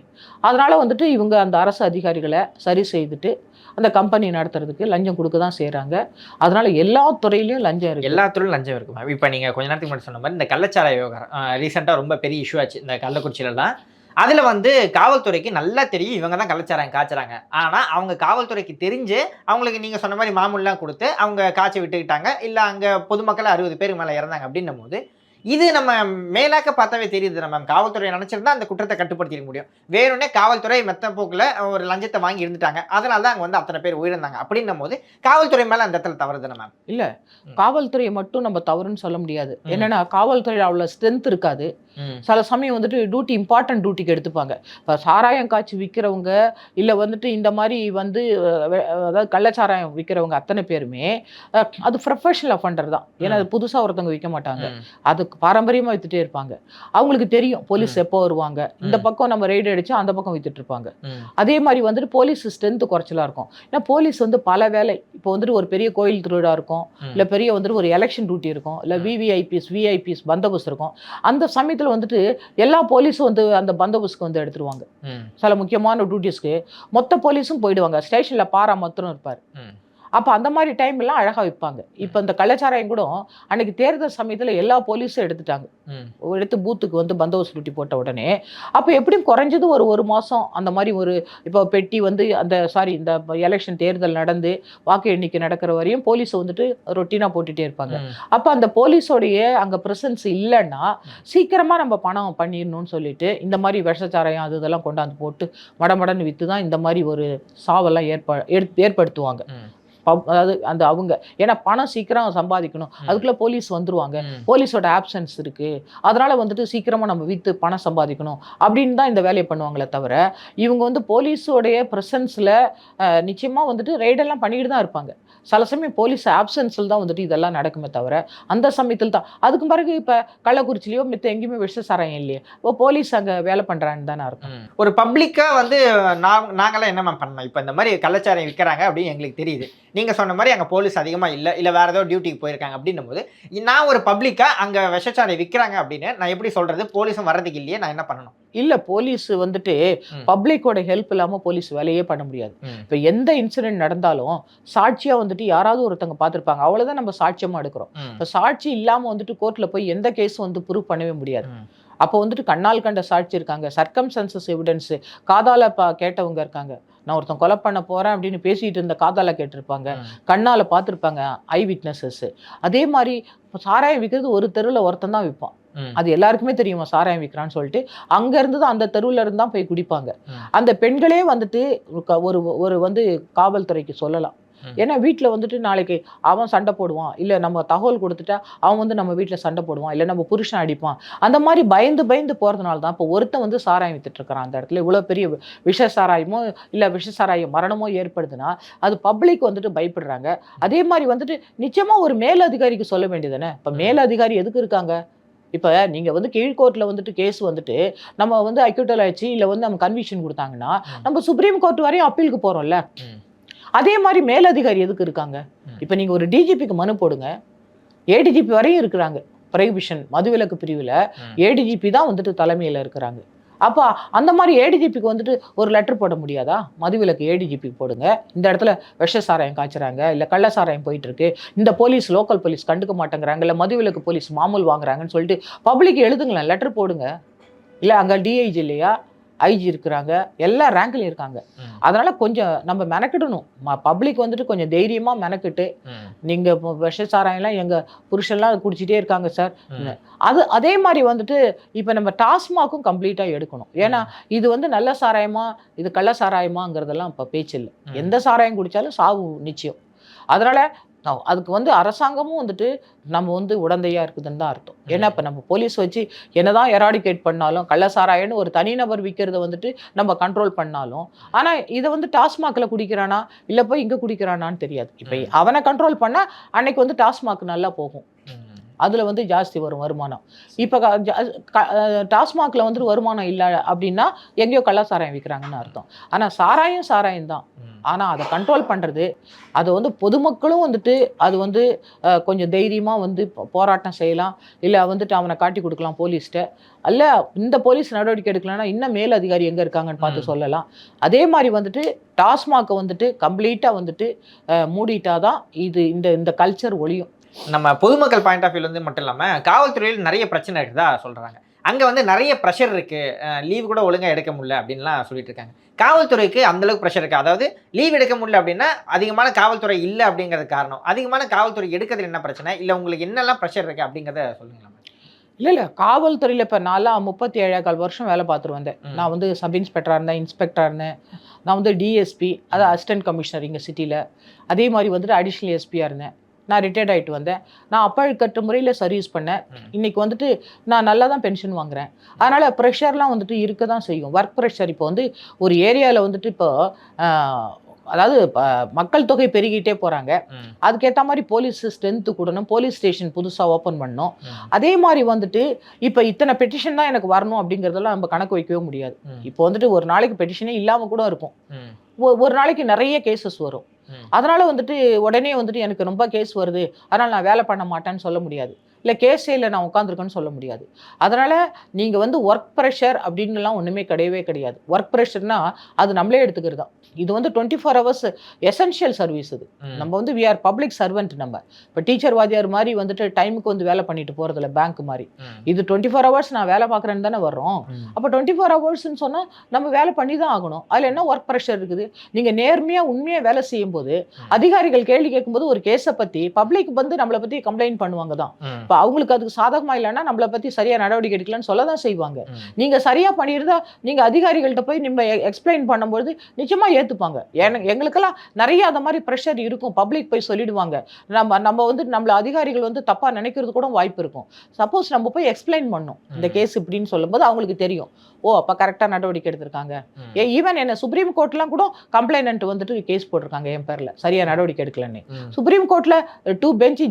அதனால் வந்துட்டு இவங்க அந்த அரசு அதிகாரிகளை சரி செய்துட்டு அந்த கம்பெனி நடத்துறதுக்கு லஞ்சம் கொடுக்க தான் செய்கிறாங்க. அதனால எல்லா துறையிலையும் லஞ்சம் இருக்குது. எல்லா துறையிலும் லஞ்சம் இருக்கு மேம். இப்போ நீங்கள் கொஞ்ச நேரத்துக்கு முன்னாடி சொன்ன மாதிரி இந்த கள்ளச்சாராய விவகாரம் ரீசெண்டாக ரொம்ப பெரிய இஷ்யூ ஆச்சு இந்த கள்ளக்குறிச்சியிலலாம். அதில் வந்து காவல்துறைக்கு நல்லா தெரியும் இவங்க தான் கள்ளச்சாராயம் காய்ச்சறாங்க. ஆனால் அவங்க காவல்துறைக்கு தெரிஞ்சு அவங்களுக்கு நீங்கள் சொன்ன மாதிரி மாமூல்லாம் கொடுத்து அவங்க காய்ச்சி விட்டுக்கிட்டாங்க. இல்லை அங்கே பொதுமக்கள் 60 பேருக்கு மேலே இறந்தாங்க அப்படின்னும் போது இது நம்ம மேலாக்க பார்த்தாவே தெரியுது. நம்ம காவல்துறை நினைச்சிருந்தா அந்த குற்றத்தை கட்டுப்படுத்திக்க முடியும். வேணும்னே காவல்துறை மெத்த போக்கில் ஒரு லஞ்சத்தை வாங்கி இருந்துட்டாங்க, அதனால தான் அங்கே வந்து அத்தனை பேர் உயிரிழந்தாங்க அப்படின்னும் போது காவல்துறை மேலே அந்த இடத்துல தவறு தானே மேம்? இல்லை, காவல்துறையை மட்டும் நம்ம தவறுன்னு சொல்ல முடியாது. என்னன்னா காவல்துறை அவ்வளோ ஸ்ட்ரென்த் இருக்காது. சில சமயம் வந்துட்டு டியூட்டி இம்பார்ட்டன்ட் டியூட்டிக்கு எடுத்துப்பாங்க. இப்போ சாராயம் காய்ச்சி விற்கிறவங்க இல்லை வந்துட்டு இந்த மாதிரி வந்து அதாவது கள்ளச்சாராயம் விற்கிறவங்க அத்தனை பேருமே அது ப்ரொஃபஷனல் அஃபண்டர் தான். ஏன்னா அது புதுசாக ஒருத்தவங்க விற்க மாட்டாங்க, அதுக்கு பாரம்பரியமாக வித்துட்டே இருப்பாங்க. அவங்களுக்கு தெரியும் போலீஸ் எப்போ வருவாங்க, இந்த பக்கம் நம்ம ரெய்டு அடிச்சு அந்த பக்கம் வித்துட்டு இருப்பாங்க. அதே மாதிரி வந்துட்டு போலீஸ் ஸ்ட்ரென்த் குறைச்சலா இருக்கும். ஏன்னா போலீஸ் வந்து பல வேலை, இப்போ வந்துட்டு ஒரு பெரிய கோயில் திருவிழா இருக்கும், இல்லை பெரிய வந்துட்டு ஒரு எலெக்ஷன் டியூட்டி இருக்கும், இல்லை விவிஐபிஸ் பந்தோபஸ்து இருக்கும். அந்த சமயத்தில் வந்துட்டு எல்லா போலீஸும் வந்து அந்த பந்தோபஸ்துக்கு வந்து எடுத்துருவாங்க. சில முக்கியமான டியூட்டிஸ்க்கு மொத்த போலீஸும் போயிடுவாங்க, ஸ்டேஷன்ல பாரா மாத்திரம் இருப்பார். அப்போ அந்த மாதிரி டைம் எல்லாம் அழகாக வைப்பாங்க. இப்போ இந்த கள்ளச்சாராயம் கூட அன்னைக்கு தேர்தல் சமயத்தில் எல்லா போலீஸும் எடுத்துட்டாங்க, எடுத்து பூத்துக்கு வந்து பந்தோபஸ்து டியூட்டி போட்ட உடனே. அப்போ எப்படியும் குறைஞ்சது ஒரு மாதம் அந்த மாதிரி ஒரு இப்போ பெட்டி வந்து இந்த எலெக்ஷன் தேர்தல் நடந்து வாக்கு எண்ணிக்கை நடக்கிற வரையும் போலீஸ் வந்துட்டு ரொட்டீனாக போட்டுகிட்டே இருப்பாங்க. அப்போ அந்த போலீஸோடைய அங்கே ப்ரெசன்ஸ் இல்லைன்னா சீக்கிரமாக நம்ம பணம் பண்ணிடணும்னு சொல்லிட்டு இந்த மாதிரி விஷச்சாராயம் அது இதெல்லாம் கொண்டாந்து போட்டு மடமடன்னு விற்று தான் இந்த மாதிரி ஒரு சாவெல்லாம் ஏற்படுத்துவாங்க. அதாவது அந்த அவங்க ஏன்னா பணம் சீக்கிரம் சம்பாதிக்கணும், அதுக்குள்ளே போலீஸ் வந்துருவாங்க, போலீஸோட ஆப்சன்ஸ் இருக்குது, அதனால் வந்துட்டு சீக்கிரமாக நம்ம விற்று பணம் சம்பாதிக்கணும் அப்படின்னு தான் இந்த வேலையை பண்ணுவாங்களே தவிர இவங்க வந்து போலீஸோடைய ப்ரெசன்ஸில் நிச்சயமாக வந்துட்டு ரெய்டெல்லாம் பண்ணிக்கிட்டு தான் இருப்பாங்க. சில சமயம் போலீஸ் ஆப்சன்ஸில் தான் வந்துட்டு இதெல்லாம் நடக்குமே தவிர அந்த சமயத்தில் தான். அதுக்கு பிறகு இப்போ கள்ளக்குறிச்சிலையோ மித்த எங்கேயுமே விஷச்சாராயம் இல்லையே, இப்போ போலீஸ் அங்கே வேலை பண்ணுறான்னு தானே இருக்கும். ஒரு பப்ளிக்காக வந்து நாங்களாம் என்ன மேம் பண்ணோம், இப்போ இந்த மாதிரி கள்ளச்சாராயம் விற்கிறாங்க அப்படின்னு எங்களுக்கு தெரியுது, நீங்கள் சொன்ன மாதிரி அங்கே போலீஸ் அதிகமாக இல்லை வேறு ஏதோ டியூட்டிக்கு போயிருக்காங்க அப்படின்னும் போது நான் ஒரு பப்ளிக்காக அங்கே விஷச்சாராயம் விற்கிறாங்க அப்படின்னு நான் எப்படி சொல்கிறது? போலீஸும் வர்றதுக்கு இல்லையே, நான் என்ன பண்ணணும்? இல்லை, போலீஸ் வந்துட்டு பப்ளிக்கோட ஹெல்ப் இல்லாமல் போலீஸ் வேலையே பண்ண முடியாது. இப்போ எந்த இன்சிடென்ட் நடந்தாலும் சாட்சியாக வந்துட்டு யாராவது ஒருத்தவங்க பார்த்துருப்பாங்க, அவ்வளோதான் நம்ம சாட்சியமாக எடுக்கிறோம். இப்போ சாட்சி இல்லாமல் வந்துட்டு கோர்ட்டில் போய் எந்த கேஸும் வந்து ப்ரூவ் பண்ணவே முடியாது. அப்போ வந்துட்டு கண்ணால் கண்ட சாட்சி இருக்காங்க, சர்க்கம்ஸ்டன்சஸ் எவிடன்ஸு, காதால் கேட்டவங்க இருக்காங்க. நான் ஒருத்தன் கொலை பண்ண போகிறேன் அப்படின்னு பேசிகிட்டு இருந்த காதால கேட்டிருப்பாங்க, கண்ணால் பார்த்துருப்பாங்க ஐ விட்னஸஸ். அதே மாதிரி இப்போ சாராயம் விற்கிறது ஒரு தெருவில் ஒருத்தன் தான் விற்பான், அது எல்லாருக்குமே தெரியுமா சாராயம் விற்கிறான்னு சொல்லிட்டு. அங்கேருந்து தான் அந்த தெருவில் இருந்து தான் போய் குடிப்பாங்க. அந்த பெண்களே வந்துட்டு ஒரு வந்து காவல்துறைக்கு சொல்லலாம், ஏன்னா வீட்டில் வந்துட்டு நாளைக்கு அவன் சண்டை போடுவான், இல்லை நம்ம தகவல் கொடுத்துட்டா அவன் வந்து நம்ம வீட்டில் சண்டை போடுவான், இல்லை நம்ம புருஷன் அடிப்பான். அந்த மாதிரி பயந்து பயந்து போகிறதுனால தான் இப்போ ஒருத்தன் வந்து சாராயம் வித்துட்டு இருக்கிறான் அந்த இடத்துல. இவ்வளோ பெரிய விஷ சாராயமோ இல்லை விஷ சாராயம் மரணமோ ஏற்படுதுன்னா அது பப்ளிக் வந்துட்டு பயப்படுறாங்க. அதே மாதிரி வந்துட்டு நிச்சயமாக ஒரு மேல் அதிகாரிக்கு சொல்ல வேண்டியதுதானே. இப்போ மேல் அதிகாரி எதுக்கு இருக்காங்க? இப்போ நீங்கள் வந்து கீழ்கோர்ட்டில் வந்துட்டு கேஸ் வந்துட்டு நம்ம வந்து அக்யூட்டல் ஆயிடுச்சு, இல்லை வந்து நம்ம கன்விக்ஷன் கொடுத்தாங்கன்னா நம்ம சுப்ரீம் கோர்ட் வரையும் அப்பீலுக்கு போகிறோம்ல. அதே மாதிரி மேலதிகாரி எதுக்கு இருக்காங்க? இப்போ நீங்கள் ஒரு டிஜிபிக்கு மனு போடுங்க, ஏடிஜிபி வரையும் இருக்கிறாங்க. ப்ரொஹிபிஷன் மதுவிலக்கு பிரிவில் ஏடிஜிபி தான் வந்துட்டு தலைமையில் இருக்கிறாங்க. அப்போ அந்த மாதிரி ஏடிஜிபிக்கு வந்துட்டு ஒரு லெட்டர் போட முடியாதா? மதுவிலக்கு ஏடிஜிபி போடுங்க, இந்த இடத்துல விஷ சாராயம் காய்ச்சுறாங்க, இல்லை கள்ள சாராயம் போயிட்டு இருக்கு, இந்த போலீஸ் லோக்கல் போலீஸ் கண்டுக்க மாட்டேங்கிறாங்க, இல்லை மதுவிலக்கு போலீஸ் மாமூல் வாங்குறாங்கன்னு சொல்லிட்டு பப்ளிக் எழுதுங்களேன், லெட்டர் போடுங்க. இல்லை அங்கே டிஐஜி இல்லையா, ஐஜி இருக்கிறாங்க, எல்லா ரேங்க்லையும் இருக்காங்க. அதனால கொஞ்சம் நம்ம மெனக்கிடணும். பப்ளிக் வந்துட்டு கொஞ்சம் தைரியமா மெனக்கிட்டு, நீங்க விஷ சாராயம்லாம் எங்க புருஷன்லாம் குடிச்சிட்டே இருக்காங்க சார், அதே மாதிரி வந்துட்டு இப்போ நம்ம டாஸ்மாக்கும் கம்ப்ளீட்டா எடுக்கணும். ஏன்னா இது வந்து நல்ல சாராயமா இது கள்ள சாராயமாங்கிறதெல்லாம் இப்போ பேச்சு இல்லை. எந்த சாராயம் குடிச்சாலும் சாவு நிச்சயம். அதனால அதுக்கு வந்து அரசாங்கமும் வந்துட்டு நம்ம வந்து உடந்தையா இருக்குதுன்னு தான் அர்த்தம். ஏன்னா இப்போ நம்ம போலீஸ் வச்சு என்னதான் எராடிகேட் பண்ணாலும், கள்ளசாராயன்னு ஒரு தனிநபர் விற்கிறத வந்துட்டு நம்ம கண்ட்ரோல் பண்ணாலும், ஆனால் இதை வந்து டாஸ்மாகில் குடிக்கிறானா இல்லை போய் இங்கே குடிக்கிறானான்னு தெரியாது. இப்போ அவனை கண்ட்ரோல் பண்ணால் அன்னைக்கு வந்து டாஸ்மாக் நல்லா போகும், அதில் வந்து ஜாஸ்தி வரும் வருமானம். இப்போ டாஸ்மாகில் வந்துட்டு வருமானம் இல்லை அப்படின்னா எங்கேயோ கள்ளசாராயம் விற்கிறாங்கன்னு அர்த்தம். ஆனால் சாராயம் தான். ஆனால் அதை கண்ட்ரோல் பண்ணுறது, அதை வந்து பொதுமக்களும் வந்துட்டு அது வந்து கொஞ்சம் தைரியமாக வந்து போராட்டம் செய்யலாம், இல்லை வந்துட்டு அவனை காட்டி கொடுக்கலாம் போலீஸ்கிட்ட. அல்ல இந்த போலீஸ் நடவடிக்கை எடுக்கலன்னா இன்னும் மேல் அதிகாரி எங்கே இருக்காங்கன்னு பார்த்து சொல்லலாம். அதே மாதிரி வந்துட்டு டாஸ்மாகை வந்துட்டு கம்ப்ளீட்டாக வந்துட்டு மூடிட்டாதான் இது இந்த கல்ச்சர் ஒழியும். நம்ம பொதுமக்கள் பாயிண்ட் ஆஃப் வியூல மட்டும் இல்லாமல் காவல்துறையில் நிறைய பிரச்சனை இருக்குதா சொல்கிறாங்க. அங்கே வந்து நிறைய ப்ரெஷர் இருக்குது, லீவ் கூட ஒழுங்காக எடுக்க முடியல அப்படின்லாம் சொல்லிட்டு இருக்காங்க. காவல்துறைக்கு அந்தளவுக்கு ப்ரெஷர் இருக்குது, அதாவது லீவ் எடுக்க முடியல அப்படின்னா அதிகமான காவல்துறை இல்லை அப்படிங்கிறது காரணம். அதிகமான காவல்துறை எடுக்கிறதுல என்ன பிரச்சனை, இல்லை உங்களுக்கு என்னெல்லாம் ப்ரெஷர் இருக்குது அப்படிங்கிறத சொல்லுங்களா? இல்லை காவல்துறையில் இப்போ நான்லாம் 37 வருஷம் வேலை பார்த்துட்டு வந்தேன். நான் வந்து சப் இன்ஸ்பெக்டராக இருந்தேன், இன்ஸ்பெக்டராக இருந்தேன், நான் வந்து டிஎஸ்பி, அதாவது அசிஸ்டன்ட் கமிஷனர் இங்கே சிட்டியில், அதே மாதிரி வந்துட்டு அடிஷ்னல் எஸ்பியாக இருந்தேன். நான் ரிட்டையர்ட் ஆகிட்டு வந்தேன். நான் அப்பழுக்கற்ற முறையில் சர்வீஸ் பண்ணேன். இன்றைக்கி வந்துட்டு நான் நல்லா தான் பென்ஷன் வாங்குகிறேன். அதனால் ப்ரெஷர்லாம் வந்துட்டு இருக்க தான் செய்யும், ஒர்க் ப்ரெஷர். இப்போ வந்து ஒரு ஏரியாவில் வந்துட்டு இப்போ அதாவது மக்கள் தொகை பெருகிட்டே போகிறாங்க, அதுக்கேற்ற மாதிரி போலீஸ் ஸ்ட்ரென்த்து கூடணும், போலீஸ் ஸ்டேஷன் புதுசாக ஓப்பன் பண்ணணும். அதே மாதிரி வந்துட்டு இப்போ இத்தனை பெட்டிஷன் தான் எனக்கு வரணும் அப்படிங்கிறதெல்லாம் நம்ம கணக்கு வைக்கவே முடியாது. இப்போ வந்துட்டு ஒரு நாளைக்கு பெட்டிஷனே இல்லாமல் கூட இருக்கும், ஒரு நாளைக்கு நிறைய கேசஸ் வரும். அதனால வந்துட்டு உடனே வந்துட்டு எனக்கு ரொம்ப கேஸ் வருது அதனால் நான் வேலை பண்ண மாட்டேன்னு சொல்ல முடியாது, இல்லை கேஸே இல்லை நான் உட்காந்துருக்கேன்னு சொல்ல முடியாது. அதனால் நீங்கள் வந்து ஒர்க் ப்ரெஷர் அப்படின்னுலாம் ஒன்றுமே கிடையவே கிடையாது. ஒர்க் ப்ரெஷர்னால் அது நம்மளே எடுத்துக்கிறது தான். இது வந்து 24 hours எசென்ஷியல் சர்வீஸ். இது நம்ம வந்து வி ஆர் பப்ளிக் சர்வெண்ட். நம்ம இப்போ டீச்சர் வாத்தியார் மாதிரி வந்துட்டு டைமுக்கு வந்து வேலை பண்ணிட்டு போகிறதில்ல, பேங்க் மாதிரி. இது 24 hours நான் வேலை பார்க்குறேன்னு தானே வர்றோம். அப்போ 24 hours சொன்னால் நம்ம வேலை பண்ணி தான் ஆகணும். அதில் என்ன ஒர்க் ப்ரெஷர் இருக்குது? நீங்கள் நேர்மையாக உண்மையாக வேலை செய்யும்போது அதிகாரிகள் கேள்வி கேட்கும்போது ஒரு கேஸை பற்றி பப்ளிக் வந்து நம்மளை பற்றி கம்ப்ளைண்ட் பண்ணுவாங்க தான். இப்போ அவங்களுக்கு அதுக்கு சாதகமாக இல்லைன்னா நம்மளை பற்றி சரியாக நடவடிக்கை எடுக்கலன்னு சொல்ல தான் செய்வாங்க. நீங்கள் சரியாக பண்ணியிருந்தா நீங்கள் அதிகாரிகள்கிட்ட போய் நம்ம எக்ஸ்பிளைன் பண்ணும்போது நிச்சயமாக ஏற்றுப்பாங்க. எங்களுக்கெல்லாம் நிறைய அந்த மாதிரி ப்ரெஷர் இருக்கும், பப்ளிக் போய் சொல்லிடுவாங்க. நம்ம வந்து நம்மள அதிகாரிகள் வந்து தப்பாக நினைக்கிறது கூட வாய்ப்பு இருக்கும். சப்போஸ் நம்ம போய் எக்ஸ்பிளைன் பண்ணோம் இந்த கேஸ் இப்படின்னு சொல்லும்போது அவங்களுக்கு தெரியும், ஓ அப்போ கரெக்டாக நடவடிக்கை எடுத்திருக்காங்க. ஈவன் என்ன சுப்ரீம் கோர்ட்லாம் கூட கம்ப்ளைனன்ட் வந்துட்டு கேஸ் போட்டிருக்காங்க என் பேரில், சரியாக நடவடிக்கை எடுக்கலன்னு. சுப்ரீம் கோர்ட்டில் 2 பெஞ்ச்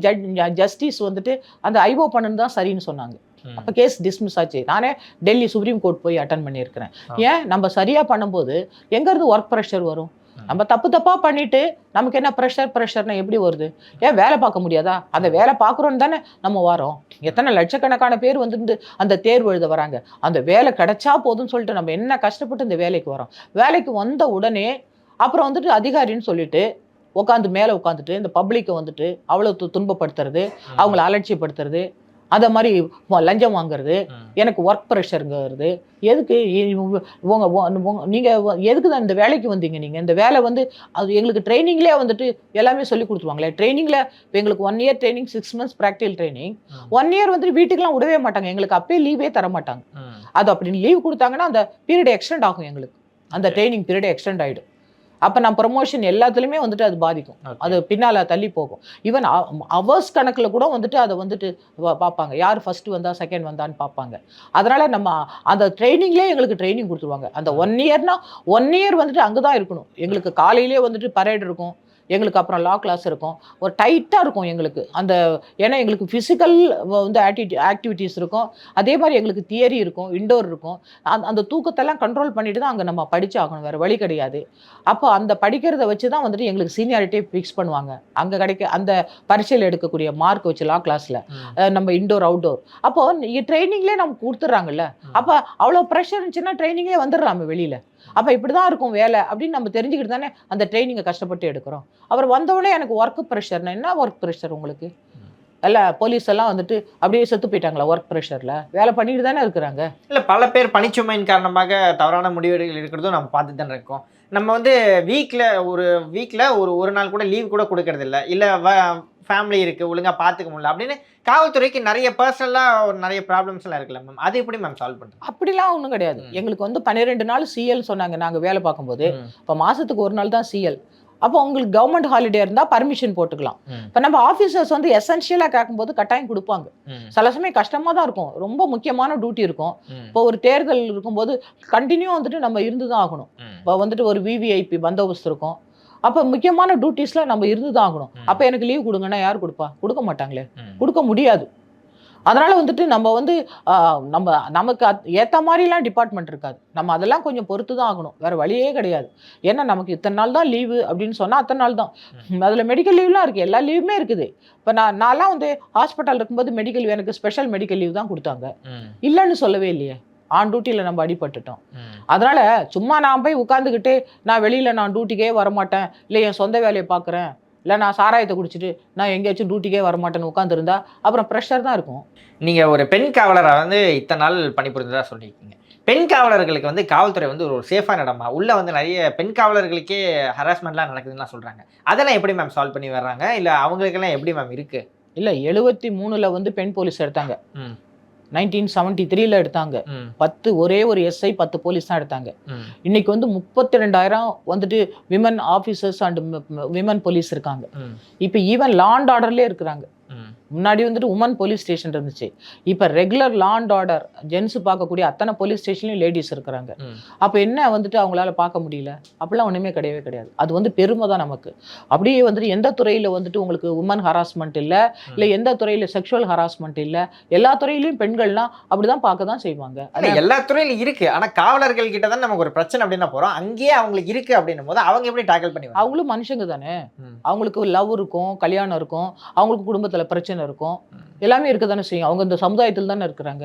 ஜஸ்டிஸ் வந்துட்டு அந்த ஐஓ பண்ணுன்னு தான் சரின்னு சொன்னாங்க. அப்போ கேஸ் டிஸ்மிஸ் ஆச்சு. நானே டெல்லி சுப்ரீம் கோர்ட் போய் அட்டன் பண்ணியிருக்கிறேன். ஏன் நம்ம சரியாக பண்ணும்போது எங்கேருந்து ஒர்க் ப்ரெஷர் வரும்? நம்ம தப்பாக பண்ணிட்டு நமக்கு என்ன ப்ரெஷர்னா எப்படி வருது? ஏன் வேலை பார்க்க முடியாதா? அந்த வேலை பார்க்குறோன்னு தானே நம்ம வரோம். எத்தனை லட்சக்கணக்கான பேர் வந்து அந்த தேர்வு எழுத வராங்க. அந்த வேலை கிடைச்சா போதும்னு சொல்லிட்டு நம்ம என்ன கஷ்டப்பட்டு இந்த வேலைக்கு வரோம். வேலைக்கு வந்த உடனே அப்புறம் வந்துட்டு அதிகாரின்னு சொல்லிட்டு மேலே உட்காந்துட்டு இந்த பப்ளிக்கை வந்துட்டு அவ்வளோ துன்பப்படுத்துறது, அவங்கள அலட்சியப்படுத்துறது, அதை மாதிரி லஞ்சம் வாங்குறது, எனக்கு ஒர்க் ப்ரெஷருங்கிறது. எதுக்கு நீங்கள் எதுக்கு தான் இந்த வேலைக்கு வந்தீங்க? நீங்கள் இந்த வேலை வந்து அது எங்களுக்கு ட்ரைனிங்லேயே வந்துட்டு எல்லாமே சொல்லி கொடுத்துருவாங்களே. ட்ரைனிங்கில் இப்போ எங்களுக்கு 1 year training, 6 months practical training. 1 year வந்துட்டு வீட்டுக்கெலாம் விடவே மாட்டாங்க, எங்களுக்கு அப்பயே லீவே தர மாட்டாங்க. அது அப்படின்னு லீவ் கொடுத்தாங்கன்னா அந்த பீரியட் எக்ஸ்டெண்ட் ஆகும், எங்களுக்கு அந்த ட்ரைனிங் பீரியட் எக்ஸ்டெண்ட் ஆகிடும். அப்போ நான் ப்ரொமோஷன் எல்லாத்துலேயுமே வந்துட்டு அது பாதிக்கும். அது பின்னால் தள்ளி போகும். ஈவன் அவர்ஸ் கணக்கில் கூட வந்துட்டு அதை வந்துட்டு பார்ப்பாங்க, யார் ஃபர்ஸ்ட் வந்தா செகண்ட் வந்தான்னு பார்ப்பாங்க. அதனால நம்ம அந்த ட்ரைனிங்லேயே எங்களுக்கு ட்ரைனிங் கொடுத்துருவாங்க. அந்த 1 இயர்னா 1 இயர் வந்துட்டு அங்கே தான் இருக்கணும். எங்களுக்கு காலையிலேயே வந்துட்டு பரேட் இருக்கும், எங்களுக்கு அப்புறம் லா கிளாஸ் இருக்கும், ஒரு டைட்டாக இருக்கும் எங்களுக்கு அந்த. ஏன்னா எங்களுக்கு ஃபிசிக்கல் வந்து ஆக்டிவிட்டீஸ் இருக்கும், அதே மாதிரி எங்களுக்கு தியரி இருக்கும், இண்டோர் இருக்கும். அந்த தூக்கத்தெல்லாம் கண்ட்ரோல் பண்ணிட்டு தான் அங்கே நம்ம படிச்சு ஆகணும், வேறு வழி கிடையாது. அப்போ அந்த படிக்கிறத வச்சு தான் வந்துட்டு எங்களுக்கு சீனியாரிட்டியை ஃபிக்ஸ் பண்ணுவாங்க. அங்கே அந்த பரீட்சையில் எடுக்கக்கூடிய மார்க் வச்சு லா கிளாஸில் நம்ம இண்டோர் அவுட்டோர். அப்போ ட்ரைனிங்லேயே நமக்கு கொடுத்துட்றாங்கல்ல. அப்போ அவ்வளோ ப்ரெஷர் இருந்துச்சுன்னா ட்ரைனிங்லேயே வந்துடுறாங்க வெளியில். அப்போ இப்படி தான் இருக்கும் வேலை அப்படின்னு நம்ம தெரிஞ்சுக்கிட்டு தானே அந்த ட்ரைனிங்கை கஷ்டப்பட்டு எடுக்கிறோம். அப்புறம் வந்தவொடனே எனக்கு ஒர்க் ப்ரெஷர்னா என்ன ஒர்க் ப்ரெஷர் உங்களுக்கு? இல்லை போலீஸ் எல்லாம் வந்துட்டு அப்படியே செத்து போயிட்டாங்களா ஒர்க் ப்ரெஷரில்? வேலை பண்ணிட்டு தானே இருக்கிறாங்க. இல்லை, பல பேர் பணிச்சுமையின் காரணமாக தவறான முடிவுகள் இருக்கிறதும் நம்ம பார்த்து தானே இருக்கோம். நம்ம வந்து வீக்கில் ஒரு நாள் கூட லீவ் கூட கொடுக்கறது இல்லை ஃபேமிலி இருக்குது ஒழுங்காக பார்த்துக்க முடியல அப்படின்னு காவல்துறைக்கு நிறைய பர்சனலாக நிறைய ப்ராப்ளம்ஸ் எல்லாம் இருக்குல்ல மேம், அது எப்படி மேம் சால்வ் பண்ணுறது? அப்படிலாம் ஒன்றும் கிடையாது. எங்களுக்கு வந்து 12 நாள் சிஎல் சொன்னாங்க நாங்கள் வேலை பார்க்கும்போது. இப்போ மாதத்துக்கு 1 நாள் தான் சிஎல். அப்போ உங்களுக்கு கவர்மெண்ட் ஹாலிடே இருந்தால் பர்மிஷன் போட்டுக்கலாம். இப்போ நம்ம ஆஃபீஸர்ஸ் வந்து எசென்ஷியலாக கேட்கும்போது கட்டாயம் கொடுப்பாங்க. சில சமயம் கஷ்டமாக தான் இருக்கும், ரொம்ப முக்கியமான டியூட்டி இருக்கும். இப்போ ஒரு தேர்தல் இருக்கும்போது கண்டினியூ வந்துட்டு நம்ம இருந்து தான் ஆகணும். இப்போ வந்துட்டு ஒரு விவிஐபி பந்தோபஸ்து இருக்கும், அப்போ முக்கியமான டியூட்டிஸில் நம்ம இருந்து தான் ஆகணும். அப்போ எனக்கு லீவ் கொடுங்கன்னா யார் கொடுப்பா? கொடுக்க மாட்டாங்களே, கொடுக்க முடியாது. அதனால வந்துட்டு நம்ம வந்து நமக்கு ஏற்ற மாதிரிலாம் டிபார்ட்மெண்ட் இருக்காது. நம்ம அதெல்லாம் கொஞ்சம் பொறுத்து தான் ஆகணும், வேற வழியே கிடையாது. ஏன்னா நமக்கு இத்தனை நாள் தான் லீவு அப்படின்னு சொன்னால் அத்தனை நாள் தான். அதில் மெடிக்கல் லீவ்லாம் இருக்குது, எல்லா லீவுமே இருக்குது. இப்போ நான்லாம் வந்து ஹாஸ்பிட்டல் இருக்கும்போது மெடிக்கல் எனக்கு ஸ்பெஷல் மெடிக்கல் லீவ் தான் கொடுத்தாங்க, இல்லைன்னு சொல்லவே இல்லையே. ஆன் டியூட்டியில் நம்ம அடிபட்டுட்டோம். அதனால சும்மா நான் போய் உட்காந்துக்கிட்டு நான் வெளியில் நான் டியூட்டிக்கே வரமாட்டேன், இல்லை என் சொந்த வேலையை பார்க்குறேன், இல்லை நான் சாராயத்தை குடிச்சிட்டு நான் எங்கேயாச்சும் டியூட்டிக்கே வரமாட்டேன்னு உட்காந்துருந்தா அப்புறம் ப்ரெஷர் தான் இருக்கும். நீங்கள் ஒரு பெண் காவலராக வந்து இத்தனை நாள் பணிபுரிந்ததாக சொல்லியிருக்கீங்க. பெண் காவலர்களுக்கு வந்து காவல்துறை வந்து ஒரு சேஃபான இடமா? உள்ளே வந்து நிறைய பெண் காவலர்களுக்கே ஹராஸ்மெண்ட்லாம் நடக்குதுன்னு சொல்கிறாங்க. அதெல்லாம் எப்படி மேம் சால்வ் பண்ணி வர்றாங்க? இல்லை அவங்களுக்கெல்லாம் எப்படி மேம் இருக்குது? இல்லை, 73 வந்து பெண் போலீஸ் எடுத்தாங்க, 1973 எடுத்தாங்க. 10 ஒரே ஒரு எஸ்ஐ 10 போலீஸ் தான் எடுத்தாங்க. இன்னைக்கு வந்து 32,000 வந்துட்டு women officers and women police இருக்காங்க. இப்போ ஈவன் லா அண்ட் ஆர்டர்லேயே இருக்கிறாங்க. முன்னாடி வந்துட்டு உமன் போலீஸ் ஸ்டேஷன் இருந்துச்சு, இப்போ regular law and order gents பார்க்கக்கூடிய அத்தனை போலீஸ் ஸ்டேஷன்லையும் லேடிஸ் இருக்கிறாங்க. அப்போ என்ன வந்துட்டு அவங்களால பார்க்க முடியல? அப்படிலாம் ஒன்றுமே கிடையவே கிடையாது. அது வந்து பெருமை தான் நமக்கு. அப்படியே வந்துட்டு எந்த துறையில் வந்துட்டு உங்களுக்கு உமன் ஹராஸ்மெண்ட் இல்லை, இல்லை எந்த துறையில் செக்ஷுவல் ஹராஸ்மெண்ட் இல்லை, எல்லா துறையிலையும் பெண்கள்லாம் அப்படிதான் பார்க்க தான் செய்வாங்க. எல்லா துறையிலும் இருக்கு, ஆனால் காவலர்கள் கிட்ட தான் நமக்கு ஒரு பிரச்சனை அப்படின்னா போகிறோம். அங்கேயே அவங்களுக்கு இருக்கு அப்படின்னும் போது அவங்க எப்படி டேக்கிள் பண்ணி? அவங்களும் மனுஷங்க தானே, அவங்களுக்கு லவ் இருக்கும், கல்யாணம் இருக்கும், அவங்களுக்கு குடும்பத்தில் பிரச்சனை இருக்கும், எல்லாமே இருக்க தானே செய்யும். அவங்க இந்த சமுதாயத்தில் தானே இருக்கிறாங்க.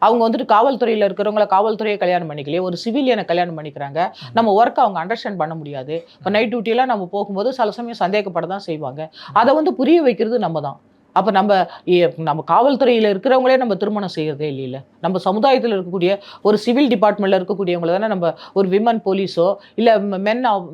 அவங்க வந்துட்டு காவல்துறையில் இருக்கிறவங்கள காவல்துறையை கல்யாணம் பண்ணிக்கலையே, ஒரு சிவிலியனை கல்யாணம் பண்ணிக்கிறாங்க. நம்ம ஒர்க்கை அவங்க அண்டர்ஸ்டாண்ட் பண்ண முடியாது. இப்போ நைட் டியூட்டியெல்லாம் நம்ம போகும்போது சில சமயம் சந்தேகப்பட தான் செய்வாங்க. அதை வந்து புரிய வைக்கிறது நம்ம தான். அப்போ நம்ம காவல்துறையில் இருக்கிறவங்களே நம்ம திருமணம் செய்கிறதே இல்லைல்ல. நம்ம சமுதாயத்தில் இருக்கக்கூடிய ஒரு சிவில் டிபார்ட்மெண்ட்டில் இருக்கக்கூடியவங்களை தானே நம்ம ஒரு விமன் போலீஸோ இல்லை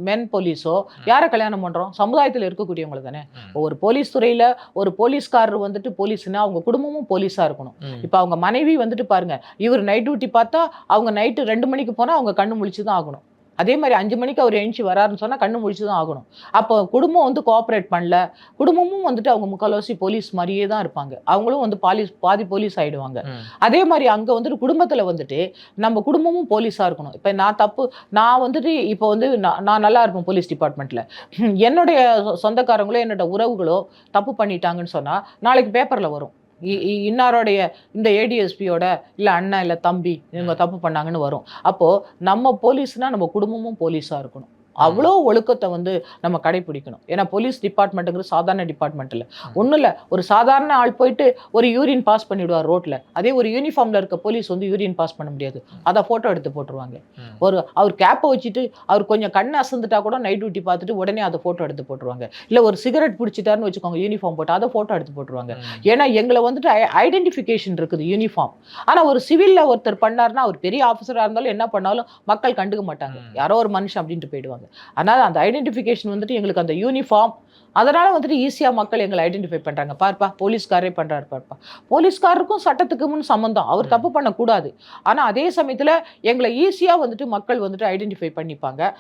மென் போலீஸோ யாரை கல்யாணம் பண்ணுறோம்? சமுதாயத்தில் இருக்கக்கூடியவங்களை தானே. ஒரு போலீஸ் துறையில் ஒரு போலீஸ்காரர் வந்துட்டு போலீஸ்னா அவங்க குடும்பமும் போலீஸாக இருக்கணும். இப்போ அவங்க மனைவி வந்துட்டு பாருங்க, இவர் நைட் டியூட்டி பார்த்தா அவங்க நைட்டு 2 மணிக்கு போனால் அவங்க கண்ணு முழிச்சு தான் ஆகணும். அதே மாதிரி 5 மணிக்கு அவர் எழுச்சி வராருன்னு சொன்னால் கண்ணு முழிச்சு தான் ஆகணும். அப்போ குடும்பம் வந்து கோஆப்ரேட் பண்ணல, குடும்பமும் வந்துட்டு அவங்க முக்கால்வாசி போலீஸ் மாதிரியே தான் இருப்பாங்க. அவங்களும் வந்து பாதி போலீஸ் ஆகிடுவாங்க. அதே மாதிரி அங்கே வந்துட்டு குடும்பத்தில் வந்துட்டு நம்ம குடும்பமும் போலீஸாக இருக்கணும். இப்போ நான் வந்துட்டு இப்போ வந்து நான் நல்லா இருப்பேன் போலீஸ் டிபார்ட்மெண்ட்டில், என்னுடைய சொந்தக்காரங்களோ என்னோட உறவுகளோ தப்பு பண்ணிட்டாங்கன்னு சொன்னால் நாளைக்கு பேப்பரில் வரும், இன்னாரோடைய இந்த ஏடிஎஸ்பியோட இல்லை அண்ணன் இல்லை தம்பி இவங்க தப்பு பண்ணாங்கன்னு வரும். அப்போது நம்ம போலீஸ்னால் நம்ம குடும்பமும் போலீஸாக இருக்கணும். அவ்வளோ ஒழுக்கத்தை வந்து நம்ம கடைப்பிடிக்கணும். ஏன்னா போலீஸ் டிபார்ட்மெண்ட்டுங்கிறது சாதாரண டிபார்ட்மெண்ட் இல்லை, ஒன்றும் இல்லை. ஒரு சாதாரண ஆள் போயிட்டு ஒரு யூரின் பாஸ் பண்ணிவிடுவார் ரோட்டில், அதே ஒரு யூனிஃபார்மில் இருக்க போலீஸ் வந்து யூரின் பாஸ் பண்ண முடியாது, அதை ஃபோட்டோ எடுத்து போட்டுருவாங்க. அவர் கேப்பை வச்சுட்டு அவர் கொஞ்சம் கண்ணை அசந்துட்டா கூட நைட் டியூட்டி பார்த்துட்டு உடனே அதை ஃபோட்டோ எடுத்து போட்டுருவாங்க. இல்லை ஒரு சிகரெட் பிடிச்சிட்டாருன்னு வச்சுக்கோங்க, யூனிஃபார்ம் போட்டு அதை ஃபோட்டோ எடுத்து போட்டுருவாங்க. ஏன்னா எங்களை வந்துட்டு ஐடென்டிஃபிகேஷன் இருக்குது யூனிஃபார்ம். ஆனால் ஒரு சிவிலில் ஒருத்தர் பண்ணார்னா அவர் பெரிய ஆஃபீஸராக இருந்தாலும் என்ன பண்ணாலும் மக்கள் கண்டுக்க மாட்டாங்க, யாரோ ஒரு மனுஷன் அப்படின்ட்டு போயிடுவாங்க. அதனால் அந்த ஐடென்டிஃபிகேஷன் வந்துட்டு எங்களுக்கு அந்த யூனிஃபார்ம் அதனால வந்துட்டு ஈஸியா மக்கள் எங்களை ஐடென்டிஃபை பண்றாங்க. பார்ப்பா போலீஸ்காரே பண்றாரு பார்ப்பா. போலீஸ்காரருக்கும் சட்டத்துக்கு முன் சம்மந்தம். அவர் தப்பு பண்ணக்கூடாது. ஆனா அதே சமயத்துல எங்களை ஈஸியா வந்துட்டு மக்கள் வந்துட்டு ஐடென்டிஃபை பண்ணிப்பாங்க.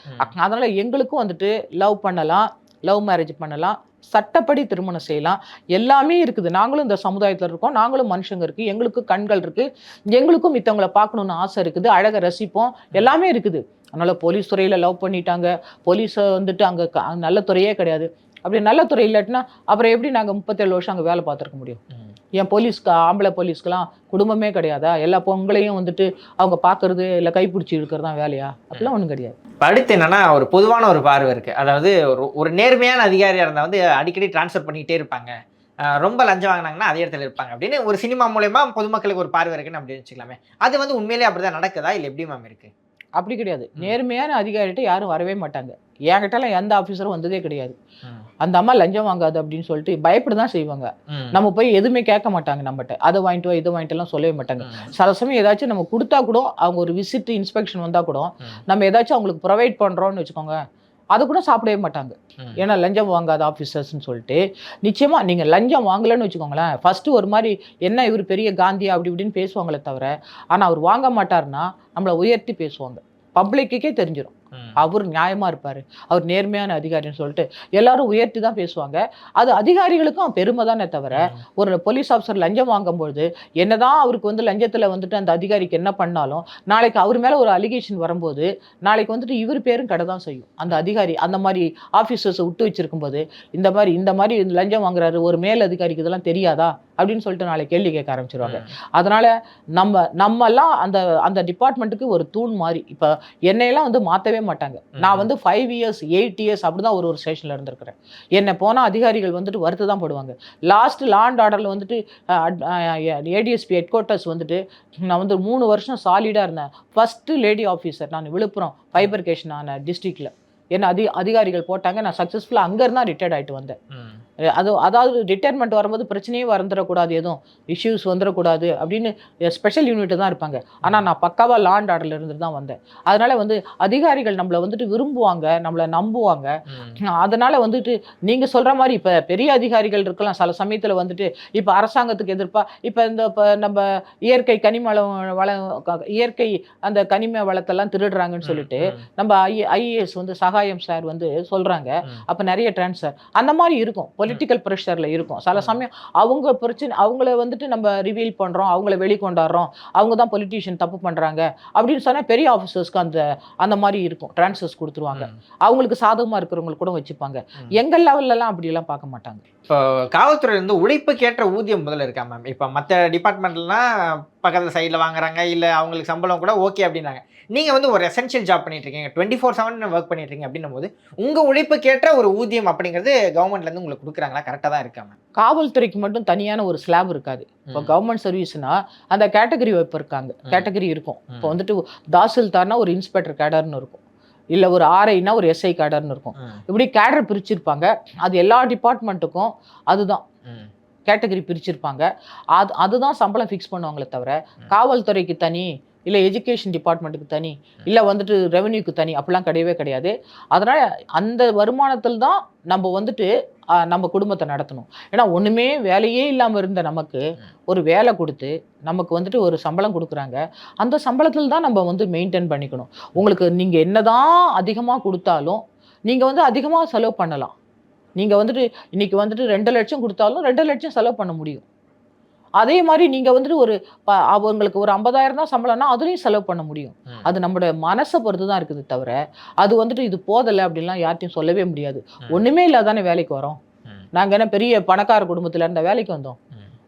அதனால எங்களுக்கும் வந்துட்டு லவ் பண்ணலாம், லவ் மேரேஜ் பண்ணலாம், சட்டப்படி திருமணம் செய்யலாம், எல்லாமே இருக்குது. நாங்களும் இந்த சமுதாயத்தில் இருக்கோம், நாங்களும் மனுஷங்க இருக்கு, எங்களுக்கு கண்கள் இருக்கு, எங்களுக்கும் மித்தவங்களை பார்க்கணும்னு ஆசை இருக்குது, அழகை ரசிப்போம், எல்லாமே இருக்குது. அதனால போலீஸ் துறையில லவ் பண்ணிட்டாங்க, போலீஸை வந்துட்டு அங்கே நல்ல துறையே கிடையாது. அப்படி நல்ல துறை இல்லாட்டினா அப்புறம் எப்படி நாங்கள் 37 வருஷம் அங்கே வேலை பார்த்துருக்க முடியும்? ஏன் போலீஸ்க்கு ஆம்பளை போலீஸ்க்கெல்லாம் குடும்பமே கிடையாதா? எல்லா பொங்களையும் வந்துட்டு அவங்க பார்க்கறது இல்லை கைப்பிடிச்சி இழுக்கிறது தான் வேலையா? அப்படிலாம் ஒன்றும் கிடையாது. அடுத்து என்னன்னா ஒரு பொதுவான ஒரு பார்வை இருக்கு. அதாவது ஒரு நேர்மையான அதிகாரியா இருந்தா வந்து அடிக்கடி டிரான்ஸ்ஃபர் பண்ணிக்கிட்டே இருப்பாங்க, ரொம்ப லஞ்சம் வாங்கினாங்கன்னா அதே இடத்துல இருப்பாங்க அப்படின்னு ஒரு சினிமா மூலயமா பொதுமக்களுக்கு ஒரு பார்வை இருக்குன்னு அப்படி வச்சுக்கலாமே. அது வந்து உண்மையிலேயே அப்படிதான் நடக்குதா இல்லை எப்படி மேம் இருக்கு? அப்படி கிடையாது. நேர்மையான அதிகாரிகிட்ட யாரும் வரவே மாட்டாங்க. என்கிட்டலாம் எந்த ஆஃபீஸரும் வந்ததே கிடையாது. அந்த அம்மா லஞ்சம் வாங்காது அப்படின்னு சொல்லிட்டு பயப்பட தான் செய்வாங்க. நம்ம போய் எதுவுமே கேட்க மாட்டாங்க நம்மகிட்ட. அதை வாங்கிட்டு வா இதை வாங்கிட்டுலாம் சொல்லவே மாட்டாங்க. சில சமயம் ஏதாச்சும் நம்ம கொடுத்தா கூட, அவங்க ஒரு விசிட் இன்ஸ்பெக்ஷன் வந்தால் கூட நம்ம ஏதாச்சும் அவங்களுக்கு ப்ரொவைட் பண்ணுறோன்னு வச்சுக்கோங்க, அது கூட சாப்பிடவே மாட்டாங்க. ஏன்னா லஞ்சம் வாங்காத ஆஃபீஸர்ஸ்ன்னு சொல்லிட்டு. நிச்சயமா நீங்கள் லஞ்சம் வாங்கலைன்னு வச்சுக்கோங்களேன், ஃபர்ஸ்ட் ஒரு மாதிரி என்ன இவர் பெரிய காந்தியா அப்படி இப்படின்னு பேசுவாங்களே தவிர, ஆனால் அவர் வாங்க மாட்டாருன்னா நம்மளை உயர்த்தி பேசுவாங்க. பப்ளிக்குக்கே தெரிஞ்சிடும் அவர் நியாயமா இருப்பாரு, அவர் நேர்மையான அதிகாரின்னு சொல்லிட்டு எல்லாரும் உயர்த்தி தான் பேசுவாங்க. அது அதிகாரிகளுக்கும் பெருமை தானே தவிர, ஒரு போலீஸ் ஆஃபீஸர் லஞ்சம் வாங்கும்போது என்னதான் அவருக்கு வந்து லஞ்சத்துல வந்துட்டு அந்த அதிகாரிக்கு என்ன பண்ணாலும், நாளைக்கு அவர் மேல ஒரு அலிகேஷன் வரும்போது நாளைக்கு வந்துட்டு இவர் பேரும் கடை தான் செய்யும். அந்த அதிகாரி அந்த மாதிரி ஆஃபீஸர்ஸை விட்டு வச்சிருக்கும் போது இந்த மாதிரி லஞ்சம் வாங்குறாரு, ஒரு மேல் அதிகாரிக்கு இதெல்லாம் தெரியாதா அப்படின்னு சொல்லிட்டு நாளைக்கு கேள்வி கேட்க ஆரம்பிச்சிருவாங்க. அதனால நம்மெல்லாம் அந்த அந்த டிபார்ட்மெண்ட்டுக்கு ஒரு தூண் மாதிரி. இப்போ என்னையெல்லாம் வந்து மாற்றவே மாட்டாங்க. நான் வந்து 5 இயர்ஸ் 8 இயர்ஸ் அப்படிதான் ஒரு ஸ்டேஷனில் இருந்திருக்கிறேன். என்னை போனால் அதிகாரிகள் வந்துட்டு வருத்த தான் படுவாங்க. லாஸ்ட் லா அண்ட் ஆர்டரில் வந்துட்டு ஏடிஎஸ்பி ஹெட் குவார்ட்டர்ஸ் வந்துட்டு நான் வந்து 3 வருஷம் சாலிடாக இருந்தேன். ஃபஸ்ட்டு லேடி ஆஃபீஸர் நான் விழுப்புரம் ஃபைபர்கேஷன் ஆன டிஸ்ட்ரிக்டில் என்ன அதிகாரிகள் போட்டாங்க. நான் சக்ஸஸ்ஃபுல்லாக அங்கேருந்தா ரிட்டையர்ட் ஆகிட்டு வந்தேன். அதாவது ரிட்டையர்மெண்ட் வரும்போது பிரச்சனையே வந்துடக்கூடாது, எதுவும் இஷ்யூஸ் வந்துடக்கூடாது அப்படின்னு ஸ்பெஷல் யூனிட் தான் இருப்பாங்க. ஆனால் நான் பக்காவாக லா அண்ட் ஆர்டரில் இருந்து தான் வந்தேன். அதனால் வந்து அதிகாரிகள் நம்மளை வந்துட்டு விரும்புவாங்க, நம்மளை நம்புவாங்க. அதனால் வந்துட்டு நீங்கள் சொல்கிற மாதிரி இப்போ பெரிய அதிகாரிகள் இருக்கலாம், சில சமயத்தில் வந்துட்டு இப்போ அரசாங்கத்துக்கு இப்போ நம்ம இயற்கை இயற்கை அந்த கனிம வளத்தெல்லாம் திருடுறாங்கன்னு சொல்லிட்டு நம்ம ஐஏஎஸ் வந்து சகாயம் சார் வந்து சொல்கிறாங்க. அப்போ நிறைய ட்ரான்ஸ்ஃபர் அந்த மாதிரி இருக்கும், பொலிட்டிக்கல் ப்ரெஷரில் இருக்கும். சில சமயம் அவங்க பிரச்சனை, அவங்கள வந்துட்டு நம்ம ரிவீல் பண்ணுறோம், அவங்கள வெளிக்கொண்டாடுறோம், அவங்க தான் பொலிட்டீஷியன் தப்பு பண்ணுறாங்க அப்படின்னு சொன்னால் பெரிய ஆஃபீஸர்ஸ்க்கு அந்த மாதிரி இருக்கும், ட்ரான்ஸ்ஃபர்ஸ் கொடுத்துருவாங்க. அவங்களுக்கு சாதகமாக இருக்கிறவங்களுக்கு கூட வச்சுப்பாங்க. எங்கள் லெவல்லலாம் அப்படியெல்லாம் பார்க்க மாட்டாங்க. இப்போ காவல்துறை வந்து உழைப்புக்கேற்ற ஊதியம் முதல்ல இருக்கா மேம்? இப்போ மற்ற டிபார்ட்மெண்ட்லாம் பக்கத்தில் சைடில் வாங்குறாங்க, இல்லை அவங்களுக்கு சம்பளம் கூட ஓகே அப்படின்னாங்க. நீங்கள் வந்து ஒரு எசென்ஷியல் ஜாப் பண்ணிட்டு இருக்கீங்க, 24/7 ஒர்க் பண்ணிட்டு இருக்கீங்க அப்படின்னும் போது உங்கள் உழைப்புக்கேற்ற ஒரு ஊதியம் அப்படிங்கிறது கவர்மெண்ட்லேருந்து உங்களுக்கு கொடுக்குறாங்களா? கரெக்டாக தான் இருக்கா மேம்? காவல்துறைக்கு மட்டும் தனியான ஒரு ஸ்லாப் இருக்காது. இப்போ கவர்மெண்ட் சர்வீஸ்னா அந்த கேட்டகரி வைப்பு இருக்காங்க, கேட்டகரி இருக்கும். இப்போ வந்துட்டு தாசில்தார்னா ஒரு இன்ஸ்பெக்டர் கேடர்னு இருக்கும், இல்லை ஒரு ஆர்ஐனா ஒரு எஸ்ஐ கேடர்னு இருக்கும். இப்படி கேடர் பிரிச்சிருப்பாங்க. அது எல்லா டிபார்ட்மெண்ட்டுக்கும் அதுதான் கேட்டகரி பிரிச்சிருப்பாங்க. அதுதான் சம்பளம் ஃபிக்ஸ் பண்ணுவாங்களே தவிர காவல்துறைக்கு தனி, இல்லை எஜுகேஷன் டிபார்ட்மெண்ட்டுக்கு தனி, இல்லை வந்துட்டு ரெவன்யூக்கு தனி அப்படிலாம் கிடையவே கிடையாது. அதனால் அந்த வருமானத்தில் தான் நம்ம வந்துட்டு நம்ம குடும்பத்தை நடத்தணும். ஏன்னா ஒன்றுமே வேலையே இல்லாமல் இருந்த நமக்கு ஒரு வேலை கொடுத்து நமக்கு வந்துட்டு ஒரு சம்பளம் கொடுக்குறாங்க. அந்த சம்பளத்தில் தான் நம்ம வந்து மெயின்டைன் பண்ணிக்கணும். உங்களுக்கு நீங்கள் என்னதான் அதிகமாக கொடுத்தாலும் நீங்கள் வந்து அதிகமாக செலவு பண்ணலாம். நீங்கள் வந்துட்டு இன்றைக்கி வந்துட்டு 2 லட்சம் கொடுத்தாலும் 2 லட்சம் செலவு பண்ண முடியும். அதே மாதிரி நீங்கள் வந்துட்டு அவங்களுக்கு ஒரு 50,000 தான் சம்பளம்னா அதுலேயும் செலவு பண்ண முடியும். அது நம்மளோட மனசை பொறுத்து தான் இருக்குது தவிர அது வந்துட்டு இது போதலை அப்படின்லாம் யார்ட்டையும் சொல்லவே முடியாது. ஒன்றுமே இல்லாதானே வேலைக்கு வரோம். நாங்கள் என்ன பெரிய பணக்கார குடும்பத்தில் இருந்த வேலைக்கு வந்தோம்?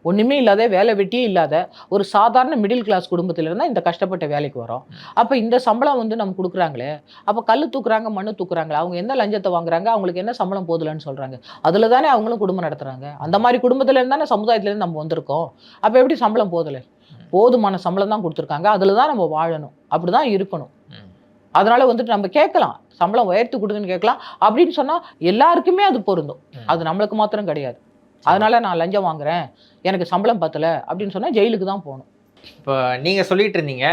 ஒன்றுமே இல்லாத, வேலை வெட்டியே இல்லாத ஒரு சாதாரண மிடில் கிளாஸ் குடும்பத்தில் இருந்தால் இந்த கஷ்டப்பட்ட வேலைக்கு வரோம். அப்போ இந்த சம்பளம் வந்து நம்ம கொடுக்குறாங்களே, அப்போ கல் தூக்குறாங்க, மண்ணு தூக்குறாங்களே, அவங்க என்ன லஞ்சத்தை வாங்குறாங்க, அவங்களுக்கு என்ன சம்பளம் போதலைன்னு சொல்கிறாங்க. அதில் தானே அவங்களும் குடும்பம் நடத்துகிறாங்க. அந்த மாதிரி குடும்பத்தில் தானே சமுதாயத்துலேருந்து நம்ம வந்திருக்கோம். அப்போ எப்படி சம்பளம் போதலை? போதுமான சம்பளம் தான் கொடுத்துருக்காங்க, அதில் தான் நம்ம வாழணும், அப்படி தான் இருக்கணும். அதனால வந்துட்டு நம்ம கேட்கலாம், சம்பளம் உயர்த்து கொடுங்கன்னு கேட்கலாம். அப்படின்னு சொன்னால் எல்லாருக்குமே அது பொருந்தும், அது நம்மளுக்கு மாத்திரம் கிடையாது. அதனால நான் லஞ்சம் வாங்குறேன், எனக்கு சம்பளம் பத்தலை அப்படின்னு சொன்னால் ஜெயிலுக்கு தான் போகணும். இப்போ நீங்கள் சொல்லிட்டு இருந்தீங்க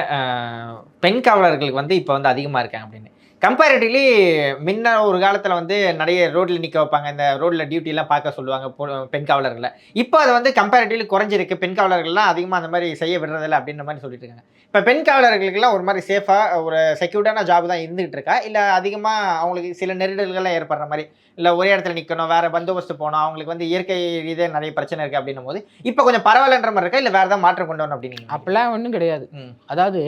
பெண் காவலர்களுக்கு வந்து இப்போ வந்து அதிகமாக இருக்காங்க அப்படின்னு. கம்பேரிட்டிவ்லி முன்ன ஒரு காலத்துல வந்து நிறைய ரோட்ல நிக்க வைப்பாங்க. இந்த ரோட்ல டியூட்டி எல்லாம் பார்க்க சொல்லுவாங்க பெண் காவலர்கள. இப்போ அது வந்து கம்பேரிட்டிவ்லி குறைஞ்சிருக்கு. பெண் காவலர்கள்லாம் அதிகமா அந்த மாரி செய்ய விடுறதில்ல அப்படின்ற மாரி சொல்லிட்டு இருக்காங்க. இப்ப பெண் காவலர்களுக்கெல்லாம் ஒரு மாரி சேஃபா ஒரு செக்யூர்டான ஜாப் தான் இருந்துகிட்டு இருக்கா? இல்ல அதிகமா அவங்களுக்கு சில நெருடல்கள்லாம் ஏற்படுற மாரி, இல்ல ஒரே இடத்துல நிக்கணும், வேற பந்தோபஸ்து போணும், அவங்களுக்கு வந்து இயற்கை ரீதியா நிறைய பிரச்சனை இருக்கு அப்படின்னும்போது, இப்ப கொஞ்சம் பரவாயில்லன்ற மாரி இருக்கா? இல்ல வேற ஏதாவது மாற்றம் கொண்டு வரணும் அப்படின்னு நீங்க நினைக்கிறீங்களா? அப்படிலாம் ஒண்ணும் கிடையாது. ம். அதாவது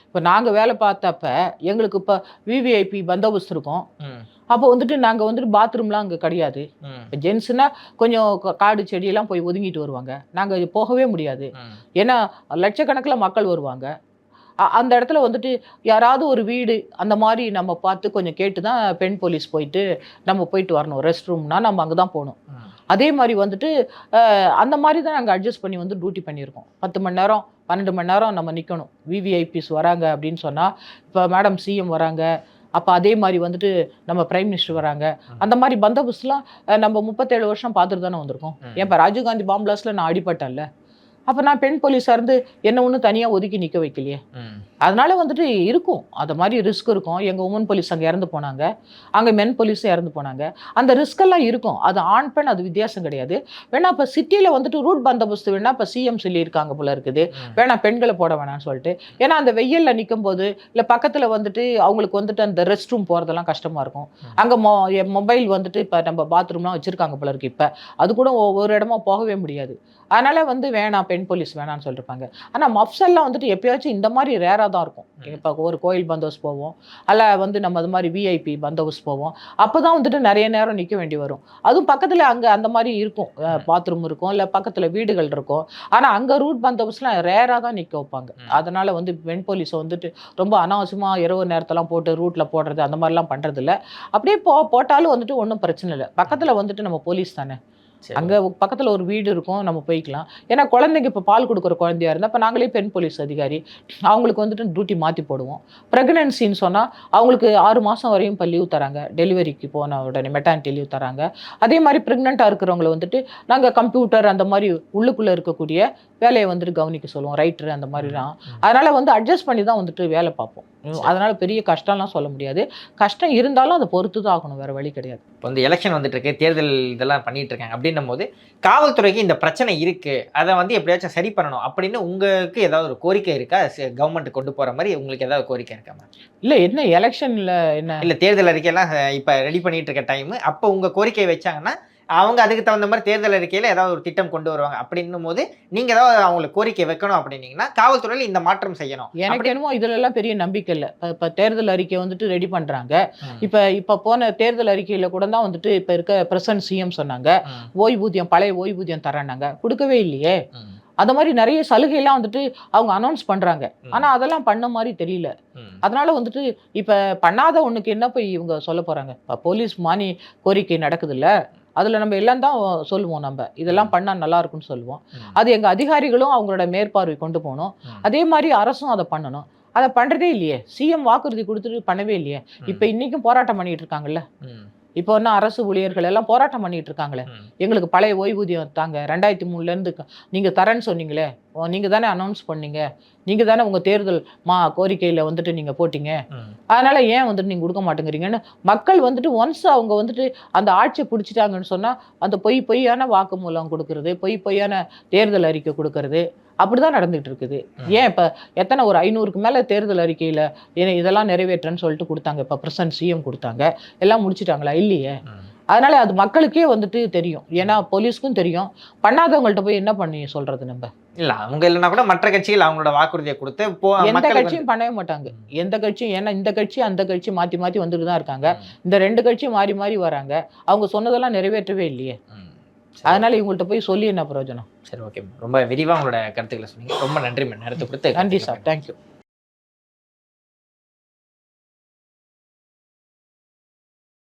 இப்ப நாங்க வேலை பார்த்தப்ப, எங்களுக்கு இப்ப விவிஐபி பந்தோபஸ்து இருக்கும். ம். அப்போ வந்துட்டு நாங்க வந்துட்டு பாத்ரூம்லாம் அங்க கிடையாது. ம். இப்ப ஜென்ஸ்னா கொஞ்சம் காடு செடியெல்லாம் போய் ஒதுங்கிட்டு வருவாங்க. நாங்க போகவே முடியாது. ம். ஏன்னா லட்சக்கணக்குல மக்கள் வருவாங்க. அந்த இடத்துல வந்துட்டு யாராவது ஒரு வீடு அந்த மாரி நம்ம பார்த்து கொஞ்சம் கேட்டு தான் பெண் போலீஸ் போயிட்டு நம்ம போயிட்டு வரணும். ரெஸ்ட் ரூம்னா நம்ம அங்க தான் போணும். ம். அதே மாரி வந்துட்டு அந்த மாரி தான் நாங்க அட்ஜஸ்ட் பண்ணி வந்து டியூட்டி பண்ணியிருக்கோம். 10 மணி நேரம், 12 மணி நேரம் நம்ம நிக்கணும். விவிஐபிஸ் வராங்க அப்படின்னு சொன்னா, இப்ப மேடம் சிஎம் வராங்க. அப்ப அதே மாரி வந்துட்டு நம்ம பிரைம் மினிஸ்டர் வராங்க. அந்த மாரி பந்தோபஸ்துலாம் நம்ம 37 வருஷம் பார்த்துட்டு தானே வந்திருக்கோம். ம். ஏன் இப்ப ராஜீவ் காந்தி பாம் பிளாஸ்ட்ல நான் அடிபட்டேன்ல. அப்ப நான் பெண் போலீஸா இருந்து என்ன ஒண்ணும் தனியா ஒதுக்கி நிக்க வைக்கலையே. ம். அதனால வந்துட்டு இருக்கும். அது மாரி ரிஸ்க் இருக்கும். எங்க உமன் போலீஸ் அங்க இறந்து போனாங்க. அங்க மென் போலீஸும் இறந்து போனாங்க. அந்த ரிஸ்க் எல்லாம் இருக்கும். அது ஆண், பெண் அது வித்தியாசம் கிடையாது. வேணா இப்ப சிட்டில வந்துட்டு ரூட் பந்தோபஸ்து வேணா இப்ப சிஎம் சொல்லியிருக்காங்க போல இருக்குது. ம். வேணா பெண்கள போட வேணாம்னு சொல்லிட்டு. ஏன்னா அந்த வெயில்ல நிக்கும்போது, இல்ல பக்கத்துல வந்துட்டு அவங்களுக்கு வந்துட்டு அந்த ரெஸ்ட் ரூம் போறதெல்லாம் கஷ்டமா இருக்கும். ம். அங்க மொபைல் வந்துட்டு இப்ப நம்ம பாத்ரூம்லாம் வச்சிருக்காங்க போல இருக்கு இப்ப. அது கூட ஒவ்வொரு இடமா போகவே முடியாது. அதனால வந்து வேணாம் பெண் போலீஸ் வேணாம்னு சொல்லிருப்பாங்க. ஆனா மஃப்சல்லாம் வந்துட்டு எப்பயாச்சும் இந்த மாரி ரேரா தான் இருக்கும். இப்ப ஒரு கோயில் பந்தோபஸ்து போவோம். அல்ல வந்து நம்ம அது மாரி விஐபி பந்தோபஸ்து போவோம். அப்பதான் வந்துட்டு நெறைய நேரம் நிக்க வேண்டி வரும். அதுவும் பக்கத்துல அங்க அந்த மாரி இருக்கும். பாத்ரூம் இருக்கும். இல்ல பக்கத்துல வீடுகள் இருக்கும். ஆனா அங்க ரூட் பந்தோபஸ்துலாம் ரேரா தான் நிக்க வைப்பாங்க. அதனால வந்து பெண் போலீஸ வந்துட்டு ரொம்ப அனாவசியமா இரவு நேரத்தெல்லாம் போட்டு ரூட்ல போடுறது அந்த மாரிலாம் பண்றது இல்ல. அப்படியே போட்டாலும் வந்துட்டு ஒண்ணும் பிரச்சனை இல்ல. பக்கத்துல வந்துட்டு நம்ம போலீஸ் தானே. சரி. அங்க பக்கத்துல ஒரு வீடு இருக்கும். நம்ம போய்க்கலாம். ஏன்னா குழந்தைங்க இப்ப பால் குடுக்குற குழந்தையா இருந்தா, இப்ப நாங்களே பெண் போலீஸ் அதிகாரி. அவங்களுக்கு வந்துட்டு டியூட்டி மாத்தி போடுவோம். பிரெக்னன்சின்னு சொன்னா, அவங்களுக்கு 6 மாசம் வரையும் இப்ப லீவ் தராங்க. டெலிவரிக்கு போன உடனே மெட்டர்னிட்டி லீவ் தராங்க. அதே மாரி பிரெக்னன்ட்டா இருக்கிறவங்கள வந்துட்டு நாங்க கம்ப்யூட்டர் அந்த மாரி உள்ளுக்குள்ள இருக்கக்கூடிய வேலைய வந்துட்டு கவனிக்க சொல்லுவோம். ரைட்டர் அந்த மாரிலாம். அதனால வந்து அட்ஜஸ்ட் பண்ணி தான் வந்துட்டு வேலை பார்ப்போம். அதனால பெரிய கஷ்டம்லாம் சொல்ல முடியாது. கஷ்டம் இருந்தாலும் அத பொறுத்து தான் ஆகணும். வேற வழி கிடையாது. இப்போ வந்து எலெக்ஷன் வந்துட்டு இருக்கு, தேர்தல் இதெல்லாம் பண்ணிட்டு இருக்காங்க. அப்படின்னும்போது காவல்துறைக்கு இந்த பிரச்சனை இருக்கு. அத வந்து எப்படியாச்சும் சரி பண்ணணும் அப்படின்னு உங்களுக்கு ஏதாவது ஒரு கோரிக்கை இருக்கா? கவர்மெண்ட் கொண்டு போற மாரி உங்களுக்கு ஏதாவது கோரிக்கை இருக்கா மேம்? இல்ல என்ன எலக்ஷன்ல என்ன இல்ல தேர்தல் அறிக்கையெல்லாம் இப்ப ரெடி பண்ணிட்டு இருக்க டைம். அப்போ உங்க கோரிக்கை வச்சாங்கன்னா, அவங்க அதுக்கு தகுந்த மாரி தேர்தல் அறிக்கையில ஏதாவது ஒரு திட்டம் கொண்டு வருவாங்க. அப்படின்னும்போது நீங்க ஏதாவது அவங்களுக்கு கோரிக்கை வைக்கணும் அப்படின்னீங்கன்னா, காவல்துறையில இந்த மாற்றம் செய்யணும். எனக்கு என்னமோ இதுலலாம் பெரிய நம்பிக்கை இல்ல. இப்ப தேர்தல் அறிக்கை வந்துட்டு ரெடி பண்றாங்க. ம். இப்ப போன தேர்தல் அறிக்கையில கூட தான் வந்துட்டு இப்ப இருக்க பிரசன்ட் சிஎம் சொன்னாங்க. ம். ஓய்வூதியம் பழைய ஓய்வூதியம் தரேன்னாங்க. குடுக்கவே இல்லையே. ம். அந்த மாரி நெறைய சலுகைலாம் வந்துட்டு அவங்க அனௌன்ஸ் பண்றாங்க. ம். ஆனா அதெல்லாம் பண்ண மாரி தெரியல. ம். அதனால வந்துட்டு இப்ப பண்ணாத ஒண்ணுக்கு என்ன போய் இவங்க சொல்லப் போறாங்க? இப்ப போலீஸ் மானிய கோரிக்கை நடக்குதுல்ல. அதுல நம்ம எல்லாம் தான் சொல்லுவோம் நம்ப. இதெல்லாம் பண்ணா நல்லா இருக்கும்னு சொல்லுவோம். ம். அது எங்க அதிகாரிகளும் அவங்களோட மேற்பார்வை கொண்டு போணும். ம். அதே மாரி அரசும் அத பண்ணணும். அத பண்றதே இல்லையே. சிஎம் வாக்குறுதி குடுத்துட்டு பண்ணவே இல்லையே. இப்ப இன்னைக்கும் போராட்டம் பண்ணிட்டு இருக்காங்கல்ல. ம். இப்போ என்ன அரசு ஊழியர்கள் எல்லாம் போராட்டம் பண்ணிட்டு இருக்காங்களே. ம். எங்களுக்கு பழைய ஓய்வூதியம் தாங்க. 2003ல இருந்து நீங்க தரேன்னு சொன்னீங்களே. நீங்க தானே அனௌன்ஸ் பண்ணீங்க. நீங்க தானே உங்க தேர்தல் கோரிக்கையில வந்துட்டு நீங்க போட்டீங்க. ம். அதனால ஏன் வந்துட்டு நீங்க குடுக்க மாட்டேங்கிறீங்கன்னு மக்கள் வந்துட்டு ஒன்ஸ் அவங்க வந்துட்டு அந்த ஆட்சியை பிடிச்சிட்டாங்கன்னு சொன்னா, அந்த பொய்யான வாக்குமூலம் குடுக்கறது, பொய்யான தேர்தல் அறிக்கை குடுக்கறது, அப்படிதான் நடந்துட்டு இருக்குது. ஏன் இப்ப எத்தனை ஒரு 500க்கு மேல தேர்தல் அறிக்கையில இதெல்லாம் நிறைவேற்றேன்னு சொல்லிட்டு குடுத்தாங்க. இப்ப பிரசன்ட் சிஎம் குடுத்தாங்க. எல்லாம் முடிச்சிட்டாங்களா? இல்லையே. ம். அதனால அது மக்களுக்கே வந்துட்டு தெரியும். ஏன்னா போலீஸ்க்கும் தெரியும். பண்ணாதவங்கள்ட்ட போய் என்ன பண்ணி சொல்றது நம்ப? இல்ல அவங்க இல்லன்னா கூட மற்ற கட்சிகள் அவங்களோட வாக்குறுதியை குடுத்து எந்த மக்களுக்கு கட்சியும் பண்ணவே மாட்டாங்க. எந்த கட்சியும் ஏன்னா இந்த கட்சி அந்த கட்சி மாத்தி மாத்தி வந்துட்டு தான் இருக்காங்க. ம். இந்த 2 கட்சியும் மாறி மாறி வராங்க. அவங்க சொன்னதெல்லாம் நிறைவேற்றவே இல்லையே. ம். அதனால இவங்கள்ட்ட போய் சொல்லி என்ன பிரயோஜனம்? சரி, ஓகே. ரொம்ப விரிவா உங்களோட கருத்துக்களை சொன்னீங்க. ரொம்ப நன்றி மேம். நேரத்தை கொடுத்து நன்றி சார். தேங்க்யூ.